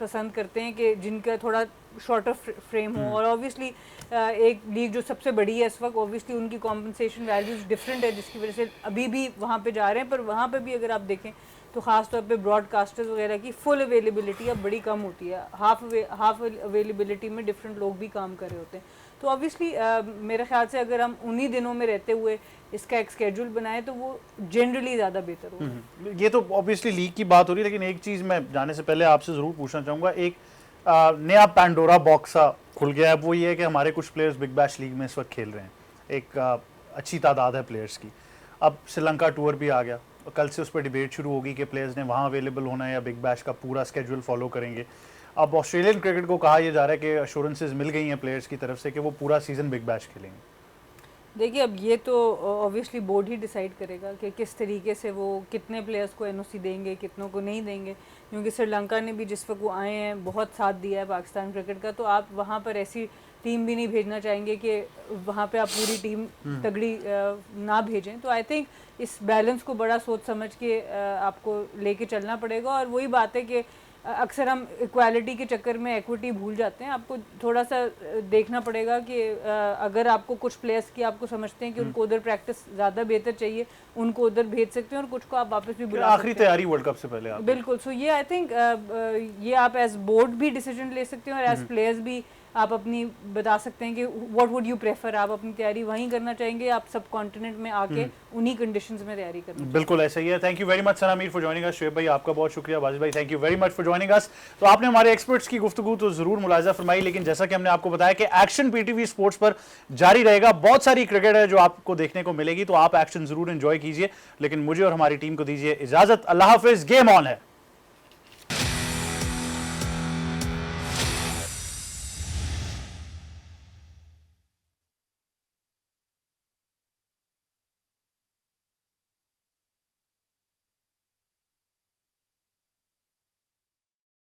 पसंद करते हैं कि जिनका थोड़ा शॉर्टर फ्रेम हो। और ऑब्वियसली एक लीग जो सबसे बड़ी है इस वक्त, ऑब्वियसली उनकी कॉम्पनसेशन वैल्यूज डिफरेंट है, जिसकी वजह से अभी भी वहाँ पे जा रहे हैं। पर वहाँ पे भी अगर आप देखें तो ख़ास तौर पे ब्रॉडकास्टर्स वगैरह की फुल अवेलेबिलिटी अब बड़ी कम होती है, हाफ अवेलेबिलिटी में डिफरेंट लोग भी काम कर रहे होते हैं। तो ऑब्वियसली मेरे ख्याल से अगर हम उन्हीं दिनों में रहते हुए इसका एक स्केड्यूल बनाए तो वो जनरली ज़्यादा बेहतर होगा। ये तो ऑब्वियसली लीग की बात हो रही है, लेकिन एक चीज़ मैं जाने से पहले आपसे ज़रूर पूछना चाहूँगा, एक नया पैंडोरा बॉक्स खुल गया है, वो ये है कि हमारे कुछ प्लेयर्स बिग बैश लीग में इस वक्त खेल रहे हैं, एक अच्छी तादाद है प्लेयर्स की। अब श्रीलंका टूर भी आ गया, कल से उस पर डिबेट शुरू होगी कि प्लेयर्स ने वहाँ अवेलेबल होना है या बिग बैश का पूरा स्केड्यूल फॉलो करेंगे। अब ऑस्ट्रेलियन क्रिकेट को कहा यह जा रहा है कि अश्योरेंसेस मिल गई हैं प्लेयर्स की तरफ से कि वो पूरा सीज़न बिग बैश खेलेंगे। देखिए अब ये तो ऑब्वियसली बोर्ड ही डिसाइड करेगा कि किस तरीके से वो कितने प्लेयर्स को एनओसी देंगे, कितनों को नहीं देंगे। क्योंकि श्रीलंका ने भी जिस वक्त वो आए हैं बहुत साथ दिया है पाकिस्तान क्रिकेट का, तो आप वहाँ पर ऐसी टीम भी नहीं भेजना चाहेंगे कि वहाँ पे आप पूरी टीम तगड़ी ना भेजें। तो आई थिंक इस बैलेंस को बड़ा सोच समझ के आपको लेके चलना पड़ेगा। और वही बात है कि अक्सर हम इक्वालिटी के चक्कर में एक्विटी भूल जाते हैं। आपको थोड़ा सा देखना पड़ेगा कि अगर आपको कुछ प्लेयर्स की आपको समझते हैं कि उनको उधर प्रैक्टिस ज़्यादा बेहतर चाहिए, उनको उधर भेज सकते हैं और कुछ को आप वापस भी बुला आखिरी तैयारी वर्ल्ड कप से पहले आप बिल्कुल। सो ये आई थिंक ये आप एज बोर्ड भी डिसीजन ले सकते हैं और एज प्लेयर्स भी आप अपनी बता सकते हैं कि व्हाट वुड यू प्रेफर, आप अपनी तैयारी वहीं करना चाहेंगे, आप सब कॉन्टिनेंट में आके उन्हीं कंडीशंस में तैयारी करना। बिल्कुल ऐसा ही है। Thank you very much Sana Mir for joining अस। शुएब भाई आपका बहुत शुक्रिया, बाजिद भाई thank you very much for joining अस। तो आपने हमारे एक्सपर्ट्स की गुफ्तगू तो जरूर मुलाजा फरमाई, लेकिन जैसा कि हमने आपको बताया कि एक्शन पीटीवी स्पोर्ट्स पर जारी रहेगा। बहुत सारी क्रिकेट है जो आपको देखने को मिलेगी, तो आप एक्शन जरूर एंजॉय कीजिए। लेकिन मुझे और हमारी टीम को दीजिए इजाजत। अल्लाह हाफिज। गेम ऑन है।